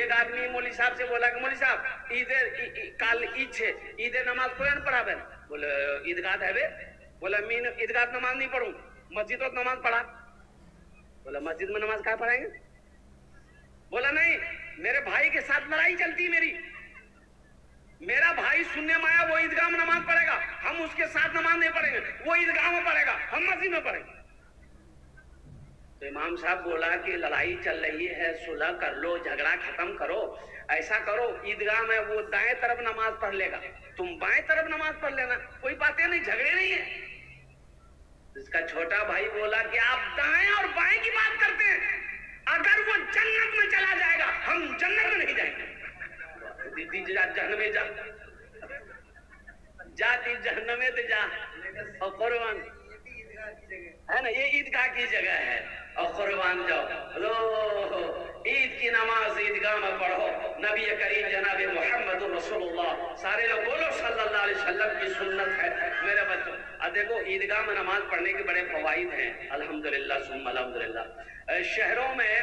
ایک آدمی مولوی صاحب سے بولا کہ مولوی صاحب کال عید ہے، عید نماز قرآن پڑھا بے؟ بولے عیدگاہ ہے بے؟ بولا مین عیدگاہ نماز نہیں پڑھوں، مسجد اور نماز پڑھا۔ بولا مسجد میں نماز کہاں پڑھائیں گے؟ بولا نہیں، میرے بھائی کے ساتھ لڑائی چلتی میری، میرا بھائی سننے میں آیا وہ عیدگاہ میں نماز پڑھے گا، ہم اس کے ساتھ نماز نہیں پڑھیں گے، وہ عیدگاہ میں پڑھے گا، ہم مسجد میں پڑھیں گے۔ تو امام صاحب بولا کہ لڑائی چل رہی ہے، صلح کر لو، جھگڑا ختم کرو، ایسا کرو عیدگاہ میں وہ دائیں طرف نماز پڑھ لے گا، تم بائیں طرف نماز پڑھ لینا، کوئی باتیں نہیں، جھگڑے نہیں ہیں۔ اس کا چھوٹا بھائی بولا کہ آپ دائیں اور بائیں کی بات کرتے ہیں، اگر وہ جنت میں چلا جائے گا ہم جنت میں نہیں جائیں گے۔ جہنم میں جا جہنم میں تو جا، اور قربان ہے نا، یہ عیدگاہ کی جگہ ہے، اور قربان جاؤ لو عید کی نماز عیدگاہ میں پڑھو۔ نبی کریم جناب محمد رسول اللہ، سارے لوگ بولو صلی اللہ علیہ وسلم کی سنت ہے میرے بچوں۔ اب دیکھو عیدگاہ میں نماز پڑھنے کے بڑے فوائد ہیں، الحمدللہ ثم الحمدللہ۔ شہروں میں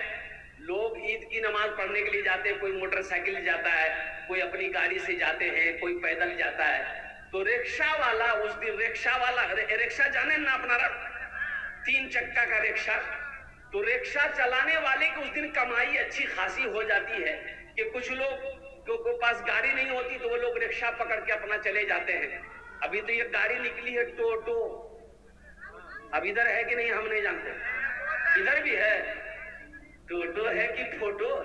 لوگ عید کی نماز پڑھنے کے لیے جاتے ہیں، کوئی موٹر سائیکل جاتا ہے، کوئی اپنی گاڑی سے جاتے ہیں، کوئی پیدل جاتا ہے۔ تو رکشہ والا اس دن رکشہ جانے نا اپنا تین چکا کا رکشہ، تو رکشہ چلانے والے کی اس دن کمائی اچھی خاصی ہو جاتی ہے کہ کچھ لوگ کو پاس گاڑی نہیں ہوتی تو وہ لوگ رکشہ پکڑ کے اپنا چلے جاتے ہیں۔ ابھی تو یہ گاڑی نکلی ہے ٹوٹو، اب ادھر ہے کہ نہیں ہم نہیں جانتے، ادھر بھی ہے ٹوٹو ہے کہ فوٹو،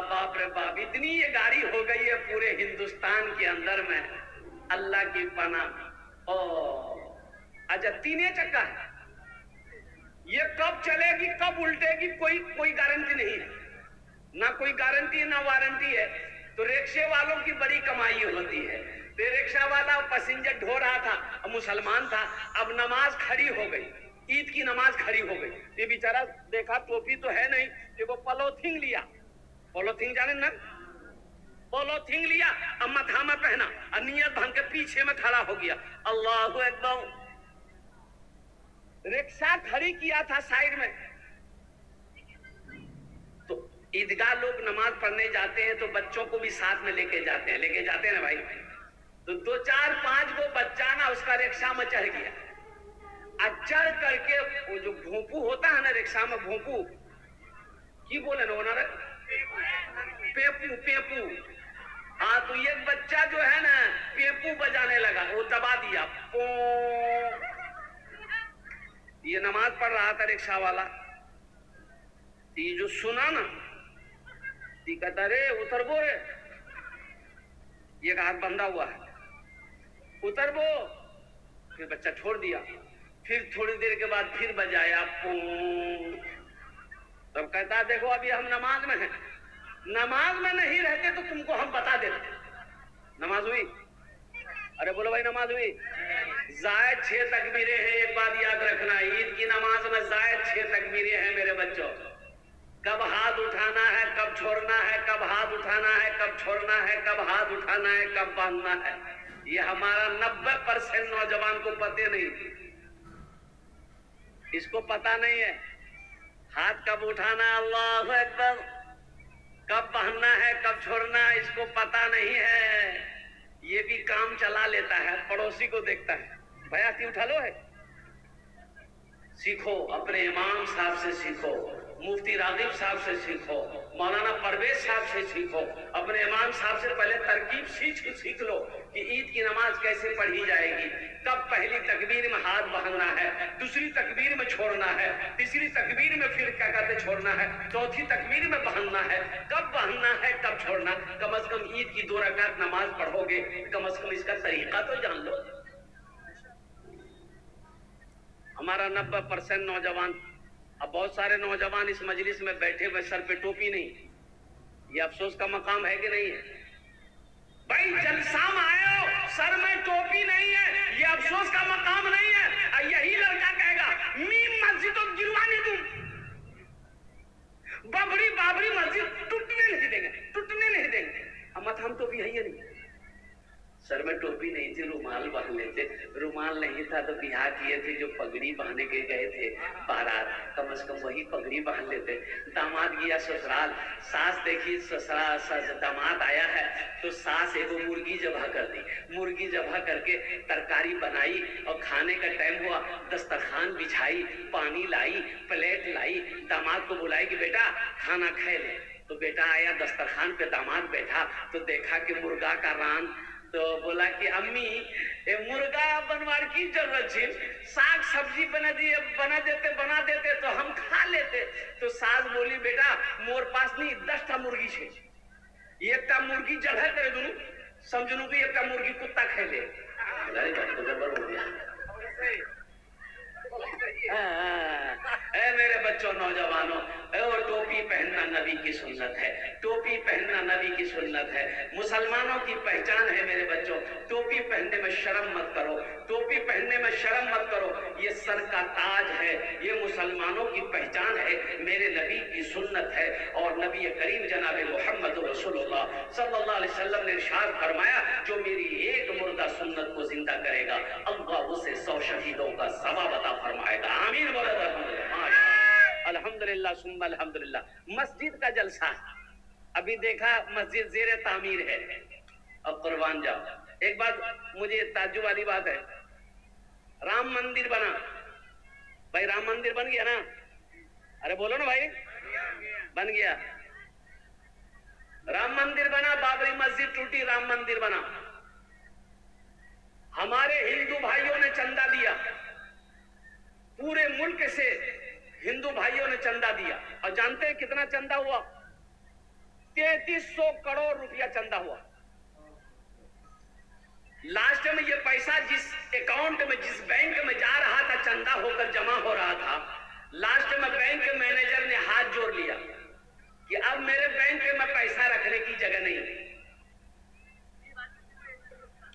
باپ رے باپ، اتنی یہ گاڑی ہو گئی ہے پورے ہندوستان کے اندر میں، اللہ کی پناہ۔ اچھا تینے چکا ہے، یہ کب چلے گی کب الٹے گی کوئی گارنٹی نہیں ہے، نہ کوئی گارنٹی نہ وارنٹی ہے۔ تو رکشے والوں کی بڑی کمائی ہوتی ہے۔ تو رکشہ والا پیسنجر ڈھو رہا تھا، مسلمان تھا، اب نماز کھڑی ہو گئی، عید کی نماز کھڑی ہو گئی، یہ بیچارہ دیکھا ٹوپی تو ہے نہیں، دیکھو پولوتھین لیا، پولوتھین جانے نا، پولوتھین لیا، اب ماتھا میں پہنا، اور نیت بھن کے پیچھے میں کھڑا ہو گیا، اللہ اکبر۔ رکشہ کھڑی کیا تھا سائیڈ میں، تو عیدگاہ لوگ نماز پڑھنے جاتے ہیں تو بچوں کو بھی ساتھ میں لے کے جاتے ہیں نا بھائی، تو 2-4-5 کو بچہ نا اس کا رکشہ میں چڑھ گیا، چڑھ کر کے وہ جو بھونپو ہوتا ہے نا رکشہ میں، بھونپو کی بولے نا اونا پیپو، ہاں، تو یہ بچہ جو ہے نا پیپو بجانے لگا، وہ دبا دیا، یہ نماز پڑھ رہا تھا رکشہ والا، یہ جو سنا نا یہ کہتا رے اتر بو رے، یہ ہاتھ بندھا ہوا ہے، اتر بو، پھر بچہ چھوڑ دیا، پھر تھوڑی دیر کے بعد پھر بجایا، تب کہتا دیکھو ابھی ہم نماز میں ہیں، نماز میں نہیں رہتے تو تم کو ہم بتا دیتے۔ نماز ہوئی؟ ارے بولو بھائی نماز ہوئی؟ زائد 6 تکبیریں ہیں، ایک بات یاد رکھنا، عید کی نماز میں زائد 6 تکبیریں ہیں میرے بچوں۔ کب ہاتھ اٹھانا ہے، کب چھوڑنا ہے، کب ہاتھ اٹھانا ہے، کب چھوڑنا ہے، کب ہاتھ اٹھانا ہے، کب باندھنا ہے، یہ ہمارا 90% نوجوان کو پتہ نہیں، اس کو پتہ نہیں ہے، ہاتھ کب اٹھانا ہے، اللہ اکبر، کب باندھنا ہے، کب چھوڑنا ہے، اس کو پتہ نہیں ہے، یہ بھی کام چلا لیتا ہے، پڑوسی کو دیکھتا ہے، بھائی ہاتھی اٹھا لو ہے، سیکھو، اپنے امام صاحب سے سیکھو، مفتی راغب صاحب سے سیکھو، مولانا پرویز صاحب سے سیکھو، اپنے امام صاحب سے پہلے ترکیب سیکھ لو کہ عید کی نماز کیسے پڑھی جائے گی، کب پہلی تکبیر میں ہاتھ باندھنا ہے، دوسری تکبیر میں چھوڑنا ہے، تیسری تکبیر میں پھر کیا کہتے چھوڑنا ہے، چوتھی تکبیر میں باندھنا ہے، کب باندھنا ہے، کب چھوڑنا، کم از کم عید کی 2 رکعت نماز پڑھو گے، کم از کم اس کا طریقہ تو جان لو۔ ہمارا 90% نوجوان، اب بہت سارے نوجوان اس مجلس میں بیٹھے ہوئے سر پہ ٹوپی نہیں، یہ افسوس کا مقام ہے کہ نہیں ہے؟ بھائی جلسہ میں آئے ہو سر میں ٹوپی نہیں ہے، یہ افسوس کا مقام نہیں ہے، یہی لڑکا کہے گا میم مسجدوں گروانی تم، بابری مسجد ٹوٹنے نہیں دیں گے، ٹوٹنے نہیں دیں گے، ہم ٹوپی ہے یہ نہیں، सर में टोपी नहीं थी, रुमाल बांध लेते। रुमाल नहीं था तो ब्याह किए थे जो पगड़ी बांधने के गए थे बारात, कम से कम वही पगड़ी बांध लेते। दामाद गया ससुराल, सास देखी ससुराल दामाद आया है तो सास एगो मुर्गी जबा कर दी। मुर्गी जबा करके तरकारी बनाई और खाने का टाइम हुआ, दस्तरखान बिछाई, पानी लाई, प्लेट लाई, दामाद को बुलाई कि बेटा खाना खाए ले। तो बेटा आया, दस्तरखान पे दामाद बैठा तो देखा कि मुर्गा का रान, तो बोला कि अम्मी ये मुर्गा बनवार की जरूरत थी, साग सब्जी बना देते तो हम खा लेते। तो सास बोली बेटा मोर पास नहीं 10टा मुर्गी छे, एकटा मुर्गी जगह करे दुनू समझनू कि एकटा मुर्गी कुत्ता खा ले। अरे बात तो गड़बड़ हो गया। ए मेरे बच्चों नौजवानों, और टोपी पहनना नबी की सुन्नत है, टोपी पहनना नबी की सुन्नत है, मुसलमानों की पहचान है मेरे बच्चों। टोपी पहनने में शर्म मत करो, टोपी पहनने में शर्म मत करो, ये सर का ताज है, ये मुसलमानों की पहचान है, मेरे नबी की सुन्नत है। और नबी करीम जनाब मोहम्मद रसूलुल्लाह सल्लल्लाहु अलैहि वसल्लम ने इरशाद फरमाया, जो मेरी एक मुर्दा सुन्नत को जिंदा करेगा अल्लाह उसे 100 शहीदों का सवाब अता फरमाएगा। आमीन बोलो अल्हम्दुलिल्लाह सुम्मा अल्हम्दुलिल्लाह। मस्जिद का जलसा अभी देखा, मस्जिद जेरे तामीर है। अब कुर्बान जाओ, एक बात मुझे ताज्जुब वाली बात है, राम मंदिर बना भाई, राम मंदिर बन गया ना? अरे बोलो ना भाई, बन गया। राम मंदिर बना, बाबरी मस्जिद टूटी, राम मंदिर बना। हमारे हिंदू भाइयों ने चंदा दिया, पूरे मुल्क से हिंदू भाइयों ने चंदा दिया, और जानते हैं कितना चंदा हुआ? 3300 करोड़ रुपया चंदा हुआ। लास्ट में ये पैसा जिस अकाउंट में, जिस बैंक में जा रहा था, चंदा होकर जमा हो रहा था, लास्ट में बैंक मैनेजर ने हाथ जोड़ लिया कि अब मेरे बैंक में पैसा रखने की जगह नहीं।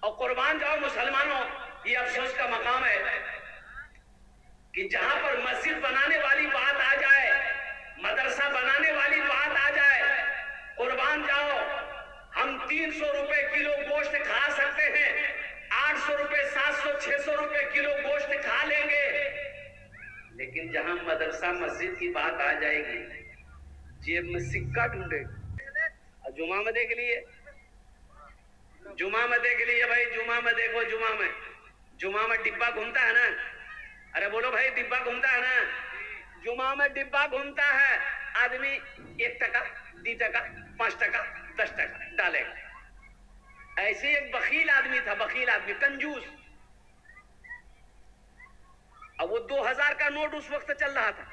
और कुर्बान जाओ मुसलमानों, ये अफसोस का मकाम है कि जहां पर मस्जिद बनाने वाली बात आ जाए, मदरसा बनाने वाली बात आ जाए, कुर्बान जाओ, हम 300 रुपए किलो गोश्त खा सकते हैं, 800 रुपए 700 600 रुपए किलो गोश्त खा लेंगे, लेकिन जहां मदरसा मस्जिद की बात आ जाएगी, जेब में सिक्का ढूंढे। जुमा में देख लिए, जुमा में देख लिए भाई, जुमा में देखो, जुमा में डिब्बा घूमता है ना? अरे बोलो भाई, डिब्बा घूमता है ना? जुमा में डिब्बा घूमता है, आदमी 1 टका 2 टका 5 टका 10 टका डालेगा। ऐसे एक बखील आदमी था, बखील आदमी, कंजूस। अब वो 2000 का नोट उस वक्त चल रहा था।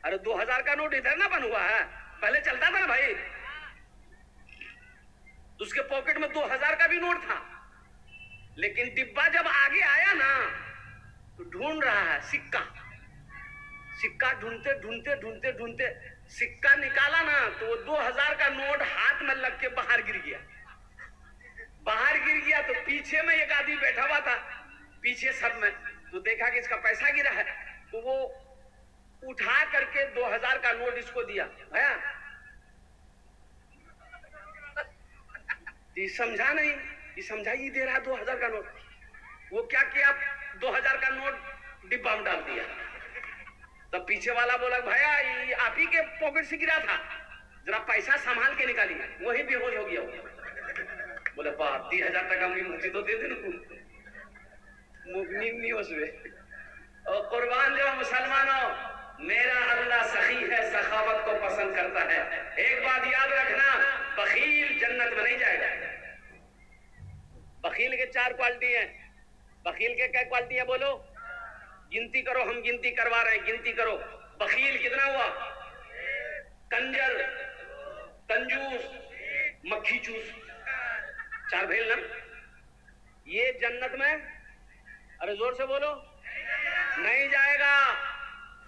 अरे 2000 का नोट इधर ना बन हुआ है, पहले चलता था ना भाई। उसके पॉकेट में 2000 का भी नोट था, लेकिन डिब्बा जब आगे आया ना तो ढूंढ रहा है सिक्का। सिक्का ढूंढते सिक्का निकाला ना तो वो 2000 का नोट हाथ में लग के बाहर गिर गया। तो पीछे में एक आदमी बैठा हुआ था, पीछे सब में, तो देखा कि इसका पैसा गिरा है, तो वो उठा करके 2000 का नोट इसको दिया। भैया ये समझा नहीं, ये समझा ही दे रहा 2000 का नोट। वो क्या किया, 2000 का नोट डिब्बा में डाल दिया। तब पीछे वाला बोला भैया ये आप ही के पॉकेट से गिरा था, जरा पैसा संभाल के निकाली। वही बेहोश हो गया। बोले बाप 3000 टका मुझे तो दे दे नहीं उसमें। और कुर्बान जो मुसलमानों, मेरा अल्लाह सखी है, सखावत को पसंद करता है। एक बात याद रखना, बखील जन्नत में नहीं जाएगा। बखील के 4 क्वालिटी हैं। बखील के क्या क्वालिटी है बोलो? गिनती करो, हम गिनती करवा रहे हैं, गिनती करो। बखील कितना हुआ? कंजर, कंजूस, मक्खी चूस, 4 भेल ना। ये जन्नत में, अरे जोर से बोलो, नहीं जाएगा।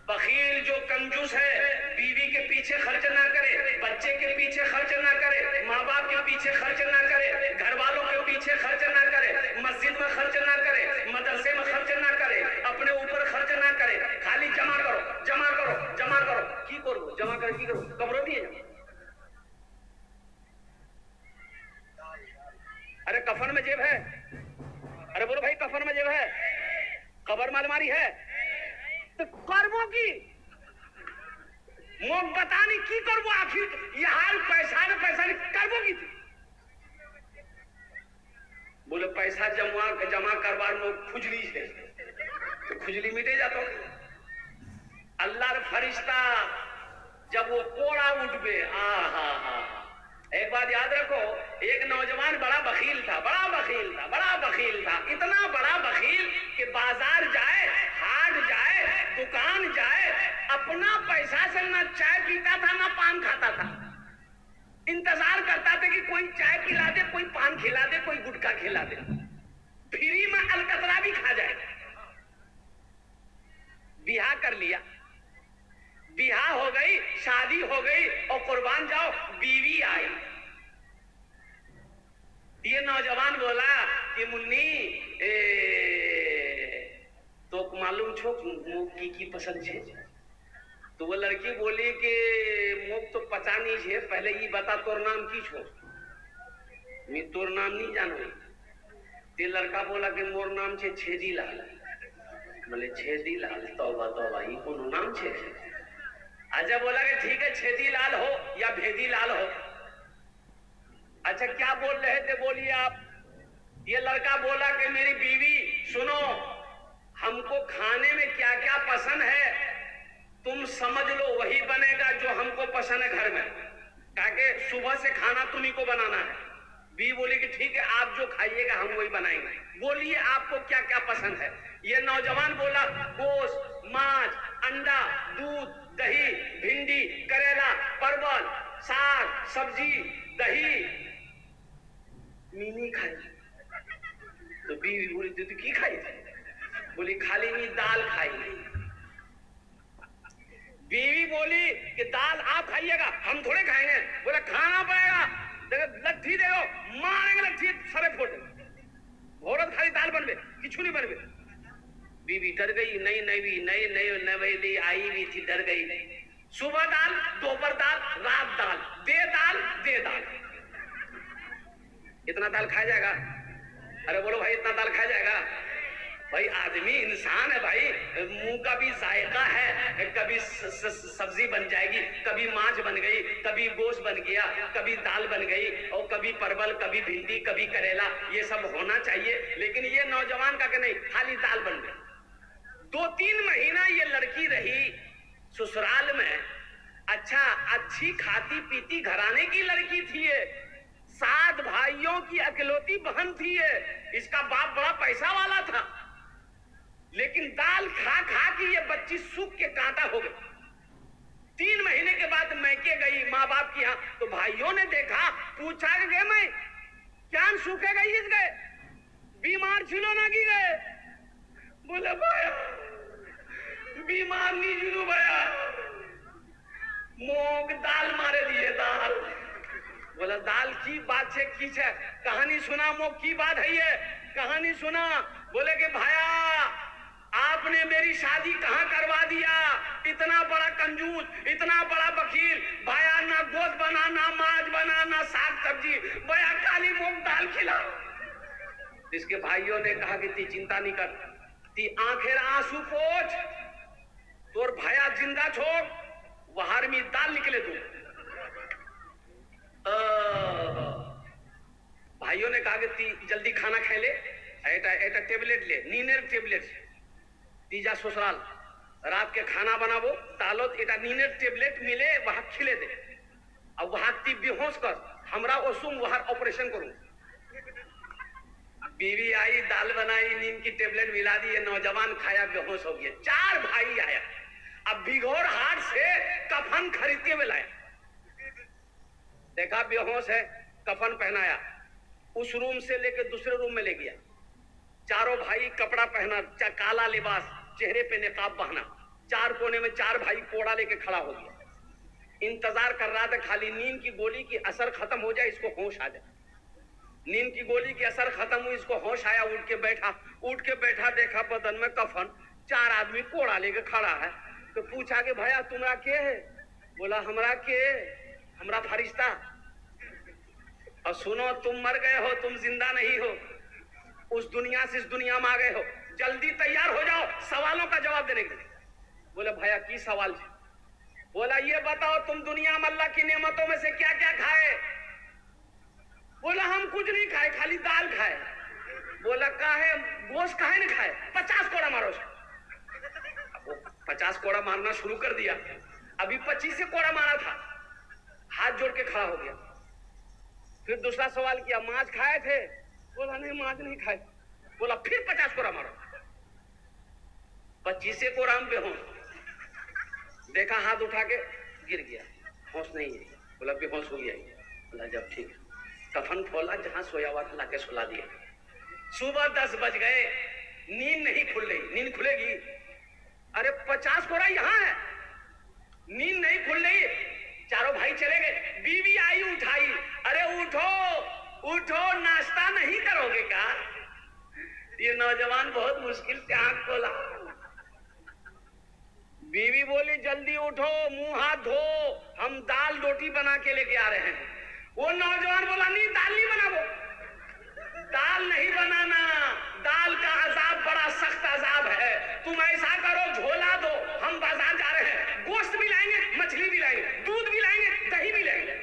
बखील जो कंजूस है, बीवी के पीछे खर्च ना करे, बच्चे के पीछे खर्च ना करे, माँ बाप के पीछे खर्च ना करे, घर वालों के पीछे खर्च ना करे, मस्जिद में खर्च ना करे, मदरसे में खर्च ना करे, अपने ऊपर खर्च ना करे, खाली जमा करो जमा करो जमा करो। की करो जमा कर, की करो कब्रों दिए। अरे कफन में जेब है? अरे बोलो भाई, कफन में जेब है? कबर में अलमारी है? तो करबो की मोक बता नहीं की करबो, आखिर ये हाल पैसा ने करबो की थी? बोले पैसा जमा करवार में खुजली है, तो खुजली मिटे जाता। अल्लाह रे फरिश्ता जब वो कोड़ा उठबे, एक बात याद रखो, एक नौजवान बड़ा बखील था, इतना बड़ा बखील कि बाजार जाए, हाट जाए, दुकान जाए, अपना पैसा से ना चाय पीता था ना पान खाता था। इंतजार करता था कि कोई चाय पिला दे, कोई पान खिला दे, कोई गुटखा खिला दे, फ्री में अलकतरा भी खा जाए। बियाह कर लिया, बियाह हो गई, शादी हो गई, और कुर्बान जाओ बीवी आई। ये नौजवान बोला कि मुन्नी तो मालूम छो मोक की पसंद है? तो वो लड़की बोली कि मोक तो पता नहीं है, पहले ये बता तोर नाम की छो? मैं तोर नाम नहीं जानो। ते लड़का बोला कि मोर नाम छे छेदी लाल। बोले छेदी लाल, तौबा तौबा, ये कोनो नाम छे? अच्छा, बोला कि ठीक है, छेदी लाल हो या भेदी लाल हो। अच्छा, क्या बोल रहे थे बोलिए आप? ये लड़का बोला कि मेरी बीवी सुनो, हमको खाने में क्या क्या पसंद है तुम समझ लो, वही बनेगा जो हमको पसंद है घर में, ताकि सुबह से खाना तुम्ही को बनाना है। बीवी बोली कि ठीक है, आप जो खाइएगा हम वही बनाएंगे। बोलिए आपको क्या क्या पसंद है? ये नौजवान बोला गोश्त, मांस, अंडा, दूध, दही, भिंडी, करेला, परवल, साग, सब्जी, दही। मीनी खाई। तो बीवी बोली तू की खाई थी? बोली खाली मी दाल खाई। बीवी बोली कि दाल आप खाइएगा, हम थोड़े खाएंगे। बोला खाना पड़ेगा, लट्ठी दे दो, मारेंगे लट्ठी सरे फोटे। औरत खाली दाल बनबे, किछु नहीं बनबे। बीवी डर गई, नई आई भी थी, डर गई। सुबह दाल, दोपहर दाल, रात दाल, दे दाल। इतना दाल खाया जाएगा? अरे बोलो भाई, इतना दाल खाया जाएगा? भाई आदमी इंसान है भाई, मुंह का भी जायका है। कभी सब्जी बन जाएगी, कभी मांस बन गई, कभी गोश्त बन गया, कभी दाल बन गई, और कभी परवल, कभी भिंडी, कभी करेला, ये सब होना चाहिए। लेकिन ये नौजवान का कि नहीं, खाली दाल बन गई। 2-3 महीना ये लड़की रही ससुराल में। अच्छा, अच्छी खाती पीती घराने की लड़की थी ये, 7 भाइयों की अकेलौती बहन थी ये। इसका बाप बड़ा पैसा वाला था, लेकिन दाल खा खा के ये बच्ची सूख के कांटा हो गई। 3 महीने के बाद मैके गई माँ बाप की यहाँ, तो भाइयों ने देखा, पूछा कि गए मैं क्या सूखे गई इस गए, बीमार छिलो ना की गए? बोले भाया बीमार नहीं जुलू भैया, मोग दाल मारे दिए दाल। बोला दाल की बात है, की है कहानी सुना, मोग की बात है ये कहानी सुना। बोले कि भाया आपने मेरी शादी कहाँ करवा दिया, इतना बड़ा कंजूस, इतना बड़ा बखील। भाया ना गोश्त बना, ना मांस बना, ना साग सब्जी, भैया काली मूंग दाल खिला। इसके भाइयों ने कहा कि ती चिंता नहीं कर, ती आंखें आंसू पोछ, तोर भाया जिंदा छोड़, वहार में दाल निकले तू। भाइयों ने कहा कि ती जल्दी खाना खा ले, एटा टेबलेट ले, नीनेर टेबलेट, तीजा ससुराल रात के खाना बनाबो, तालो एटा नीनेर टेबलेट मिले, वहां खिले दे, और वहां ती बेहोश कर, हमरा ओसुम वहां ऑपरेशन करूं। बीवी आई, दाल बनाई, नींद की टेबलेट मिला दी, ये नौजवान खाया, बेहोश हो गया। 4 भाई आया, अब बिघोर हाट से कफन खरीदते हुए लाया, देखा बेहोश है, कफन पहनाया, उस रूम से लेकर दूसरे रूम में ले गया। चारों भाई कपड़ा पहना, काला लिबास, चेहरे पे निकाब पहना, 4 कोने में 4 भाई कोड़ा लेके खड़ा हो गया। इंतजार कर रहा था खाली नींद की गोली की असर खत्म हो जाए, इसको होश आ जाए। नींद की गोली की असर खत्म हुई, इसको होश आया, उठ के बैठा, देखा बदन में कफन, 4 आदमी कोड़ा लेके खड़ा है। तो पूछा कि भैया तुम्हारा के है? बोला हमरा के, हमरा फरिश्ता। और सुनो, तुम मर गए हो, तुम जिंदा नहीं हो, اس دنیا سے اس دنیا میں آ گئے ہو, جلدی تیار ہو جاؤ سوالوں کا جواب دینے کے لیے. بولے بھیا کی سوال ہے؟ بولا یہ بتاؤ تم دنیا میں اللہ کی نعمتوں میں سے کیا کیا کھائے؟ بولا ہم کچھ نہیں کھائے, خالی دال کھائے. بولا کاہے گوشت کاہے نہیں کھائے؟ 50 کوڑا مارو. 50 کوڑا مارنا شروع کر دیا, ابھی 25 کوڑا مارا تھا, ہاتھ جوڑ کے کھڑا ہو گیا. پھر دوسرا سوال کیا ماچھ کھائے تھے؟ بولا نہیں ماچھ نہیں کھائے. بولا پھر 50 کوڑا مارو. 25 کوڑا پہ ہوں, دیکھا ہاتھ اٹھا کے گر گیا, ہوش نہیں ہے. بولا بے ہوش ہو گیا. بولا جب ٹھیک ہے, کفن کھولا, جہاں سویا ہوا تھا لا کے سلا دیا. صبح 10 بج گئے, نیند نہیں کھل رہی. نیند کھلے گی؟ ارے 50 کوڑا یہاں ہے, نیند نہیں کھل رہی. چاروں بھائی چلے گئے, بیوی آئی اٹھائی, ارے اٹھو اٹھو ناشتہ نہیں کرو گے کیا؟ یہ نوجوان بہت مشکل سے آنکھ کھولا. بیوی بولی جلدی اٹھو, منہ ہاتھ دھو, ہم دال روٹی بنا کے لے کے آ رہے ہیں. وہ نوجوان بولا نہیں دال نہیں بناو, دال نہیں بنانا, دال کا عذاب بڑا سخت عذاب ہے. تم ایسا کرو جھولا دو, ہم بازار جا رہے ہیں, گوشت بھی لائیں گے, مچھلی بھی لائیں گے, دودھ بھی لائیں گے, دہی بھی لائیں گے.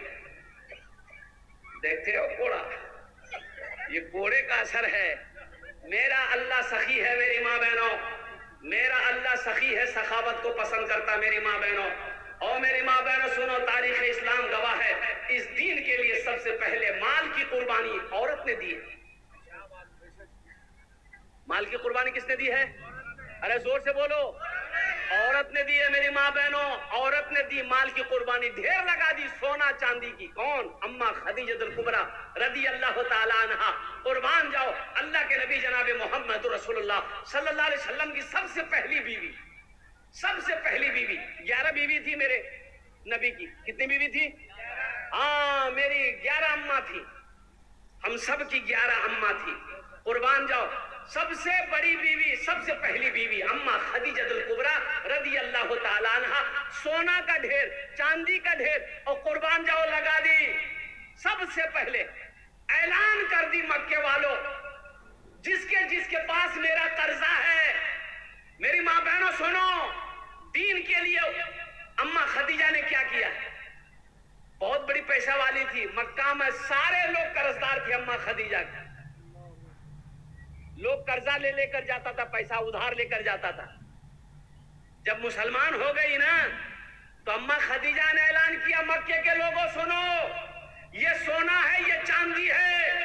دیکھتے ہو کوڑا, یہ کوڑے کا اثر ہے. میرا اللہ سخی ہے میری ماں بہنوں, میرا اللہ سخی ہے, سخاوت کو پسند کرتا میری ماں بہنوں. اور میری ماں بہنوں سنو, تاریخ اسلام گواہ ہے, اس دین کے لیے سب سے پہلے مال کی قربانی عورت نے دی ہے. مال کی قربانی کس نے دی ہے؟ ارے زور سے بولو. عورت نے دی ہے میری ماں بہنوں, عورت نے دی مال کی قربانی, ڈھیر لگا دی سونا چاندی کی. کون؟ اما خدیجہ الکبریٰ رضی اللہ تعالی عنہا. قربان جاؤ اللہ کے نبی جناب محمد رسول اللہ صلی اللہ علیہ وسلم کی سب سے پہلی بیوی, سب سے پہلی بیوی. 11 بیوی تھی میرے نبی کی. کتنی بیوی تھی؟ ہاں میری 11 اماں تھی, ہم سب کی 11 اماں تھی. قربان جاؤ سب سے بڑی بیوی, سب سے پہلی بیوی اما خدیجہ الکبریٰ رضی اللہ تعالی عنہا. سونا کا ڈھیر, چاندی کا ڈھیر, اور قربان جاؤ لگا دی. سب سے پہلے اعلان کر دی مکے والوں, جس کے پاس میرا قرضہ ہے. میری ماں بہنوں سنو, دین کے لیے اما خدیجہ نے کیا کیا؟ بہت بڑی پیسہ والی تھی, مکہ میں سارے لوگ قرضدار تھے اما خدیجہ کے. لوگ قرضہ لے کر جاتا تھا, پیسہ ادھار لے کر جاتا تھا. جب مسلمان ہو گئی نا تو اما خدیجہ نے اعلان کیا, مکے کے لوگوں سنو, یہ سونا ہے, یہ چاندی ہے,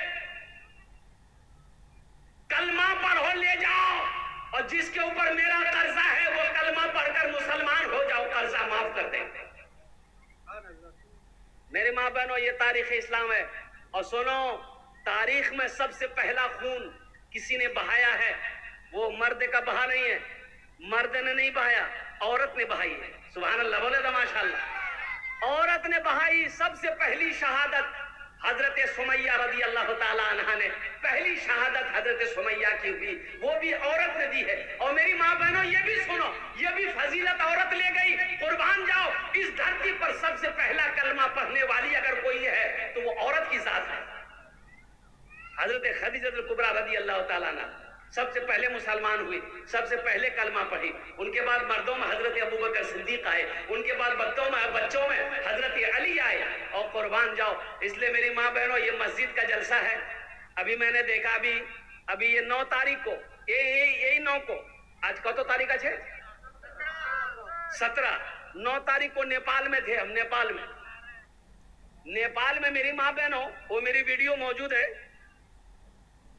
کلمہ پڑھو لے جاؤ, اور جس کے اوپر میرا قرضہ ہے وہ کلمہ پڑھ کر مسلمان ہو جاؤ, قرضہ معاف کر دیں. میرے ماں بہنوں یہ تاریخ اسلام ہے. اور سنو, تاریخ میں سب سے پہلا خون کسی نے بہایا ہے, وہ مرد کا بہا نہیں ہے, مرد نے نہیں بہایا, عورت نے بہائی ہے. سبحان اللہ, بولے تو ماشاء اللہ. عورت نے بہائی. سب سے پہلی شہادت حضرت سمیہ رضی اللہ تعالی عنہا نے, پہلی شہادت حضرت سمیہ کی ہوئی, وہ بھی عورت نے دی ہے. اور میری ماں بہنوں یہ بھی سنو, یہ بھی فضیلت عورت لے گئی. قربان جاؤ, اس دھرتی پر سب سے پہلا کلمہ پڑھنے والی اگر کوئی ہے تو وہ عورت کی ذات ہے. حضرت خدیجہ الکبریٰ رضی اللہ تعالیٰ عنہ سب سے پہلے مسلمان ہوئی, سب سے پہلے کلمہ پڑھی. ان کے بعد مردوں میں حضرت ابوبکر صدیق آئے, ان کے بعد بچوں میں حضرت علی آئے. اور قربان جاؤ, اس لیے میری ماں بہنوں یہ مسجد کا جلسہ ہے. ابھی میں نے دیکھا, ابھی یہ 9 تاریخ کو, یہی 9 کو, آج کتو تاریخ ہے 17, 9 تاریخ کو نیپال میں تھے ہم. نیپال میں میری ماں بہنوں, وہ میری ویڈیو موجود ہے,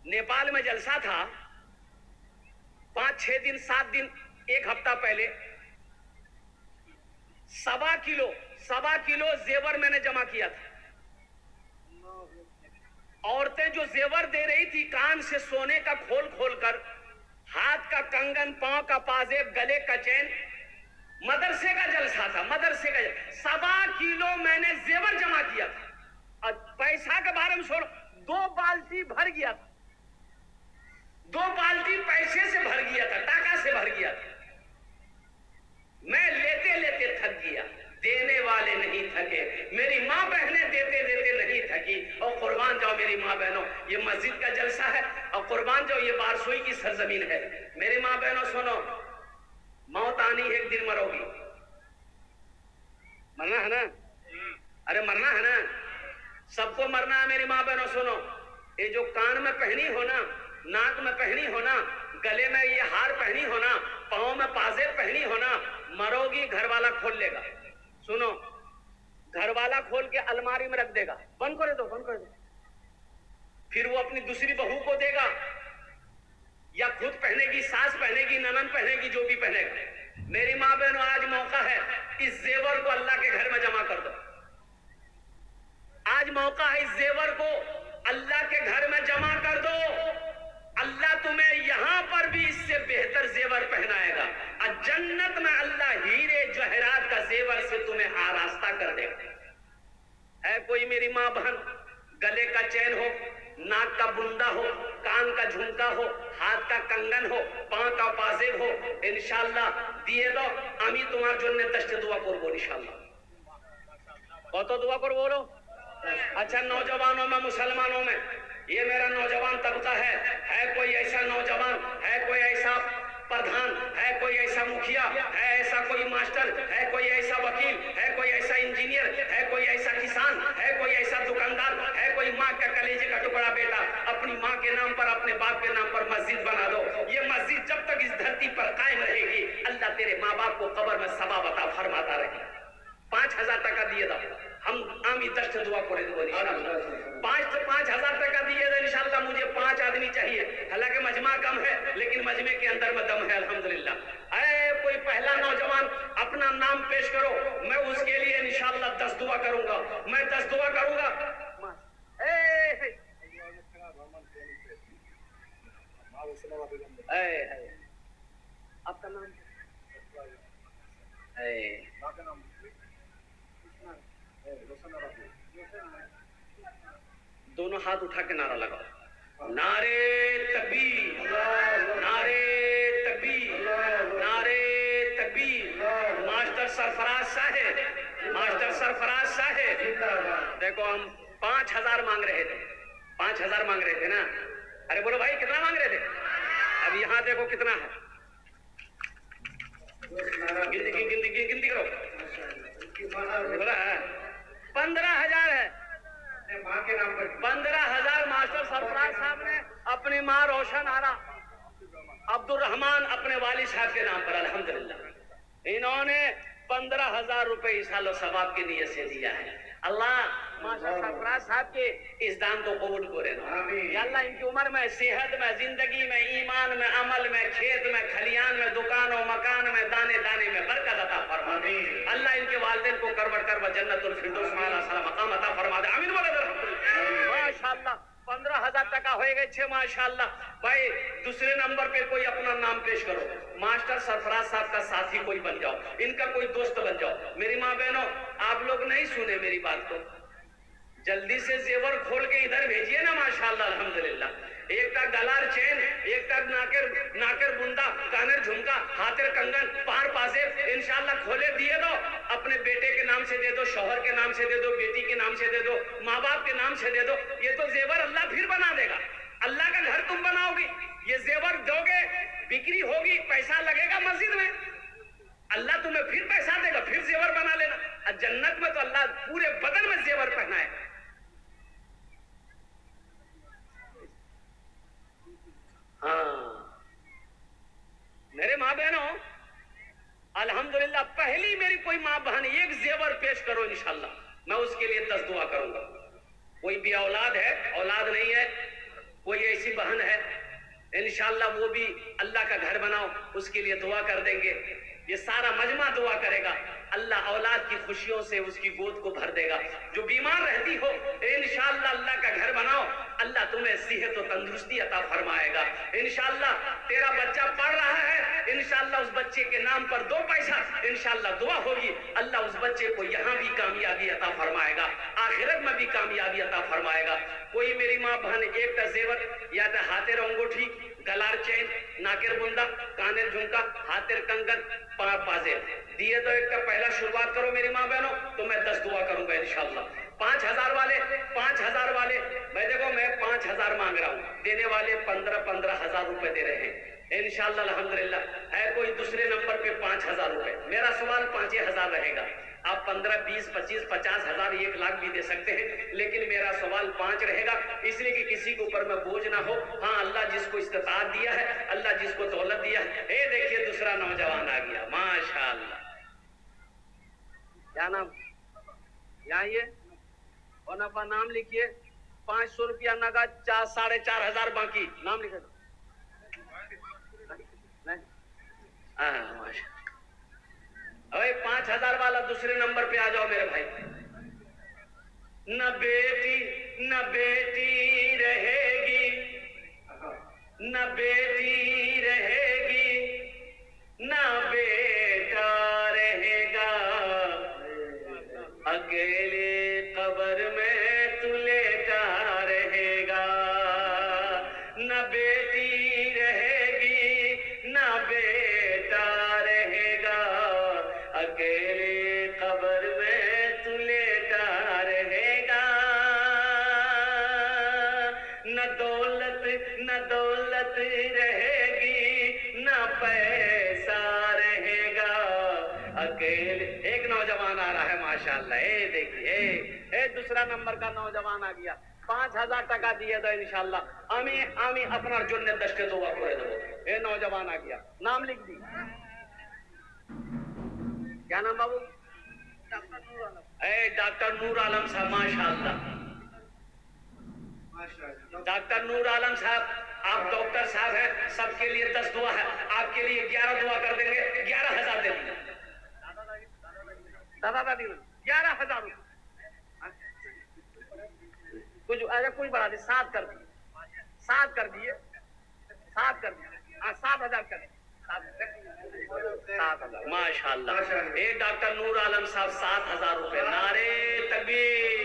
نیپال میں جلسہ تھا. 5-6 دن 7 دن, ایک ہفتہ پہلے 1.25 کلو زیور میں نے جمع کیا تھا. عورتیں جو زیور دے رہی تھی, کان سے سونے کا کھول کر, ہاتھ کا کنگن, پاؤں کا پازیب, گلے کا چین. مدرسے کا جلسہ تھا, 1.25 کلو میں نے زیور جمع کیا تھا. اور پیسہ کے بارے میں سنو, 2 بالٹی بھر گیا تھا, 2 بالٹی پیسے سے بھر گیا تھا, ٹاکا سے بھر گیا تھا. میں لیتے تھک گیا, دینے والے نہیں تھکے. میری ماں بہنیں دیتے نہیں تھکی. اور قربان جاؤ میری ماں بہنوں, یہ مسجد کا جلسہ ہے. اور اور قربان جو یہ بارسوئی کی سرزمین ہے. میری ماں بہنوں سنو، موت آنی ہے، ایک دن مرو گی. مرنا ہے نا؟ ارے مرنا ہے نا؟ سب کو مرنا ہے. میری ماں بہنوں سنو، یہ جو کان میں پہنی ہو نا، ناک میں پہنی ہو نا، گلے میں یہ ہار پہنی ہو نا، پاؤں میں پازیب پہنی ہو نا، مرو گی گھر والا کھول لے گا. سنو، گھر والا کھول کے الماری میں رکھ دے گا. بند کرے دو، بند کرے دو. پھر وہ اپنی دوسری بہو کو دے گا، یا خود پہنے گی، ساس پہنے گی، ننند پہنے گی، جو بھی پہنے گا. میری ماں بہنوں آج موقع ہے، اس زیور کو اللہ کے گھر میں جمع کر دو. آج موقع ہے، اس زیور کو اللہ کے گھر میں جمع کر دو. اللہ تمہیں یہاں پر بھی اس سے بہتر زیور پہنائے گا. جنت میں اللہ ہیرے جواہرات کا زیور سے تمہیں آراستہ کر دے گا. ہے کوئی میری ماں بہن گلے کا چین ہو، ناک کا بندہ ہو، کان کا جھمکا ہو، ہاتھ کا کنگن ہو، پاؤں کا پازیب ہو، انشاءاللہ دیے دو. আমি তোমার জন্য দশটা দোয়া করব ইনশাআল্লাহ. কত দোয়া করব বলো? اچھا نوجوانوں میں، مسلمانوں میں، یہ میرا نوجوان طبقہ ہے کوئی ایسا نوجوان، ہے کوئی ایسا پردھان، ہے کوئی ایسا مکھیا، ہے ایسا کوئی ماسٹر، ہے کوئی ایسا وکیل، ہے کوئی ایسا انجینئر، ہے کوئی ایسا کسان، ہے کوئی ایسا دکاندار، ہے کوئی ماں کا کلیجے کا ٹکڑا بیٹا، اپنی ماں کے نام پر، اپنے باپ کے نام پر مسجد بنا دو. یہ مسجد جب تک اس دھرتی پر قائم رہے گی، اللہ تیرے ماں باپ کو قبر میں ثواب عطا فرماتا رہے گا. 5,000 টাকা দিয়ে দাও, আমি 10 دعا করে দেবো انشاءاللہ. 5,000 টাকা دیے دو انشاءاللہ. مجھے 5 آدمی چاہیے، حالانکہ مجمع کم ہے لیکن مجمع کے اندر میں دم ہے الحمدللہ. اے کوئی پہلا نوجوان اپنا نام پیش کرو، میں اس کے لیے انشاءاللہ 10 دعا کروں گا. میں 10 دعا کروں گا. آپ کا نام دونوں ہاتھ اٹھا کے نعرہ لگاؤ. نعرے تکبیر، نعرے تکبیر، نعرے تکبیر. ماسٹر سرفراز صاحب، ماسٹر سرفراز صاحب، دیکھو ہم 5,000 مانگ رہے تھے، 5,000 مانگ رہے تھے نا. ارے بولو بھائی کتنا مانگ رہے تھے؟ اب یہاں دیکھو کتنا ہے. گنتی کرو. 15,000 ہے. 15,000 ماسٹر سرفراز صاحب نے اپنی ماں روشن آرا عبد الرحمان اپنے والد صاحب کے نام پر الحمدللہ انہوں نے 15,000 روپے اصال و ثواب کی نیت سے دیا ہے. اللہ ماسٹر سرفراز صاحب کے اس دان کو قبول کرے. یا اللہ ان کی عمر میں، صحت میں، زندگی میں، ایمان میں، عمل میں، کھیت میں، کھلیان میں، دکان و مکان میں، دانے دانے میں برکت عطا فرما دے. اللہ ان کے والدین کو کروڑ کروڑ جنت الفردوس اعلیٰ صلی مقام عطا فرما دے. آمین بولے ماشاءاللہ. 15,000 টাকা হয়ে গেছে মাশাআল্লাহ. ভাই دوسرے نمبر پہ کوئی اپنا نام پیش کرو. ماسٹر سرفراز صاحب کا ساتھی کوئی بن جاؤ، ان کا کوئی دوست بن جاؤ. میری ماں بہنوں آپ لوگ نہیں سنے میری بات کو، جلدی سے زیور کھول کے ادھر بھیجیے نا ماشاءاللہ الحمدللہ. ایک تا گلار چین، ایک تا ناکر بندہ، کانر جھمکا، ہاتر کنگن، پار پازیب انشاءاللہ کھولے دیے دو. اپنے بیٹے کے نام سے دے دو، شوہر کے نام سے دے دو، بیٹی کے نام سے دے دو، ماں باپ کے نام سے دے دو. یہ تو زیور اللہ پھر بنا دے گا. اللہ کا گھر تم بناؤ گی، یہ زیور دو گے، بکری ہوگی، پیسہ لگے گا مسجد میں، اللہ تمہیں پھر پیسہ دے گا، پھر زیور بنا لینا. جنت میں تو اللہ پورے بدن میں زیور پہنائے. ہاں میرے ماں بہنوں الحمدللہ پہلی میری کوئی ماں بہن ایک زیور پیش کرو انشاءاللہ، میں اس کے لیے 10 دعا کروں گا. کوئی بھی اولاد ہے، اولاد نہیں ہے، کوئی ایسی بہن ہے انشاءاللہ وہ بھی اللہ کا گھر بناؤ، اس کے لیے دعا کر دیں گے. یہ سارا مجمع دعا کرے گا. اللہ اولاد کی خوشیوں سے اس کی گود کو بھر دے گا. جو بیمار رہتی ہو انشاءاللہ اللہ کا گھر بناؤ، اللہ تمہیں صحت و تندرستی عطا فرمائے گا. انشاءاللہ تیرا بچہ پڑھ رہا ہے، انشاءاللہ اس بچے کے نام پر 2 پیسہ انشاءاللہ دعا ہوگی، اللہ اس بچے کو یہاں بھی کامیابی عطا فرمائے گا، آخرت میں بھی کامیابی عطا فرمائے گا. کوئی میری ماں بہن ایک تا زیور یا تا ہاتھر انگوٹھی، گلار چین، ناکر بندہ، کانر جھمکا، ہاتھر کنگن، پار پازیب دیے تو ایک کا پہلا شروعات کرو میری ماں بہنوں، تو میں 10 دعا کروں گا انشاءاللہ. 5,000 والے، 5,000 والے، میں دیکھو میں 5,000 15,000 مانگ رہا ہوں, دینے والے 15,000 روپے دے رہے ہیں انشاءاللہ الحمدللہ. ہے کوئی دوسرے نمبر پہ 5,000 روپے. میرا سوال 5,000 رہے گا. آپ 15, 20, 25, 50,000, 1,00,000 بھی دے سکتے ہیں, لیکن میرا سوال 5 رہے گا, اس لیے کہ کسی کے اوپر میں بوجھ نہ ہو. ہاں, اللہ جس کو استطاعت دیا ہے, اللہ جس کو دولت دیا ہے. اے دیکھیے دوسرا نوجوان آ گیا, ماشاءاللہ. کیا نام؟ یہاں یہ اور اپنا نام لکھیے. 500 روپیہ نگد, 4,500 باقی. نام لکھے. ابھی 5,000 والا دوسرے نمبر پہ آ جاؤ میرے بھائی. نہ بیٹی رہے گی, نہ بیٹی رہے گی, نہ بیٹا رہے گا, اکیلے قبر میں تو لیٹا رہے گا. نہ بیٹی رہے گی, نہ بیٹا رہے گا, اکیلے قبر میں تو لیٹا رہے گا. نہ دولت رہے گی, نہ پیسہ رہے گا, اکیلے. ایک نوجوان آ رہا ہے ماشاءاللہ. اے دیکھیے, اے دوسرا نمبر کا نوجوان آ گیا. 5,000 টাকা দিয়ে দাও ইনশাআল্লাহ. আমি আপনার জন্য 10টা দোয়া করে দেবো. এ নওজওয়ান आ गया. नाम लिख दी. क्या नाम बाबू? डॉक्टर नूर आलम साहब, माशाअल्लाह. डॉक्टर नूर आलम साहब, आप डॉक्टर साहब हैं, सबके लिए 10 दुआ है. आपके लिए 11 दुआ कर देंगे. 11,000 दे देंगे. दादा दादी 11,000 कुछ अरे कुछ बढ़ा दे. 7 कर दिए, 7 कर दिए, 7 कर दिए. 7,000 कर दिए. 7,000 माशाअल्लाह. एक डॉक्टर नूर आलम साहब 7,000 रुपए. नारे तकबीर,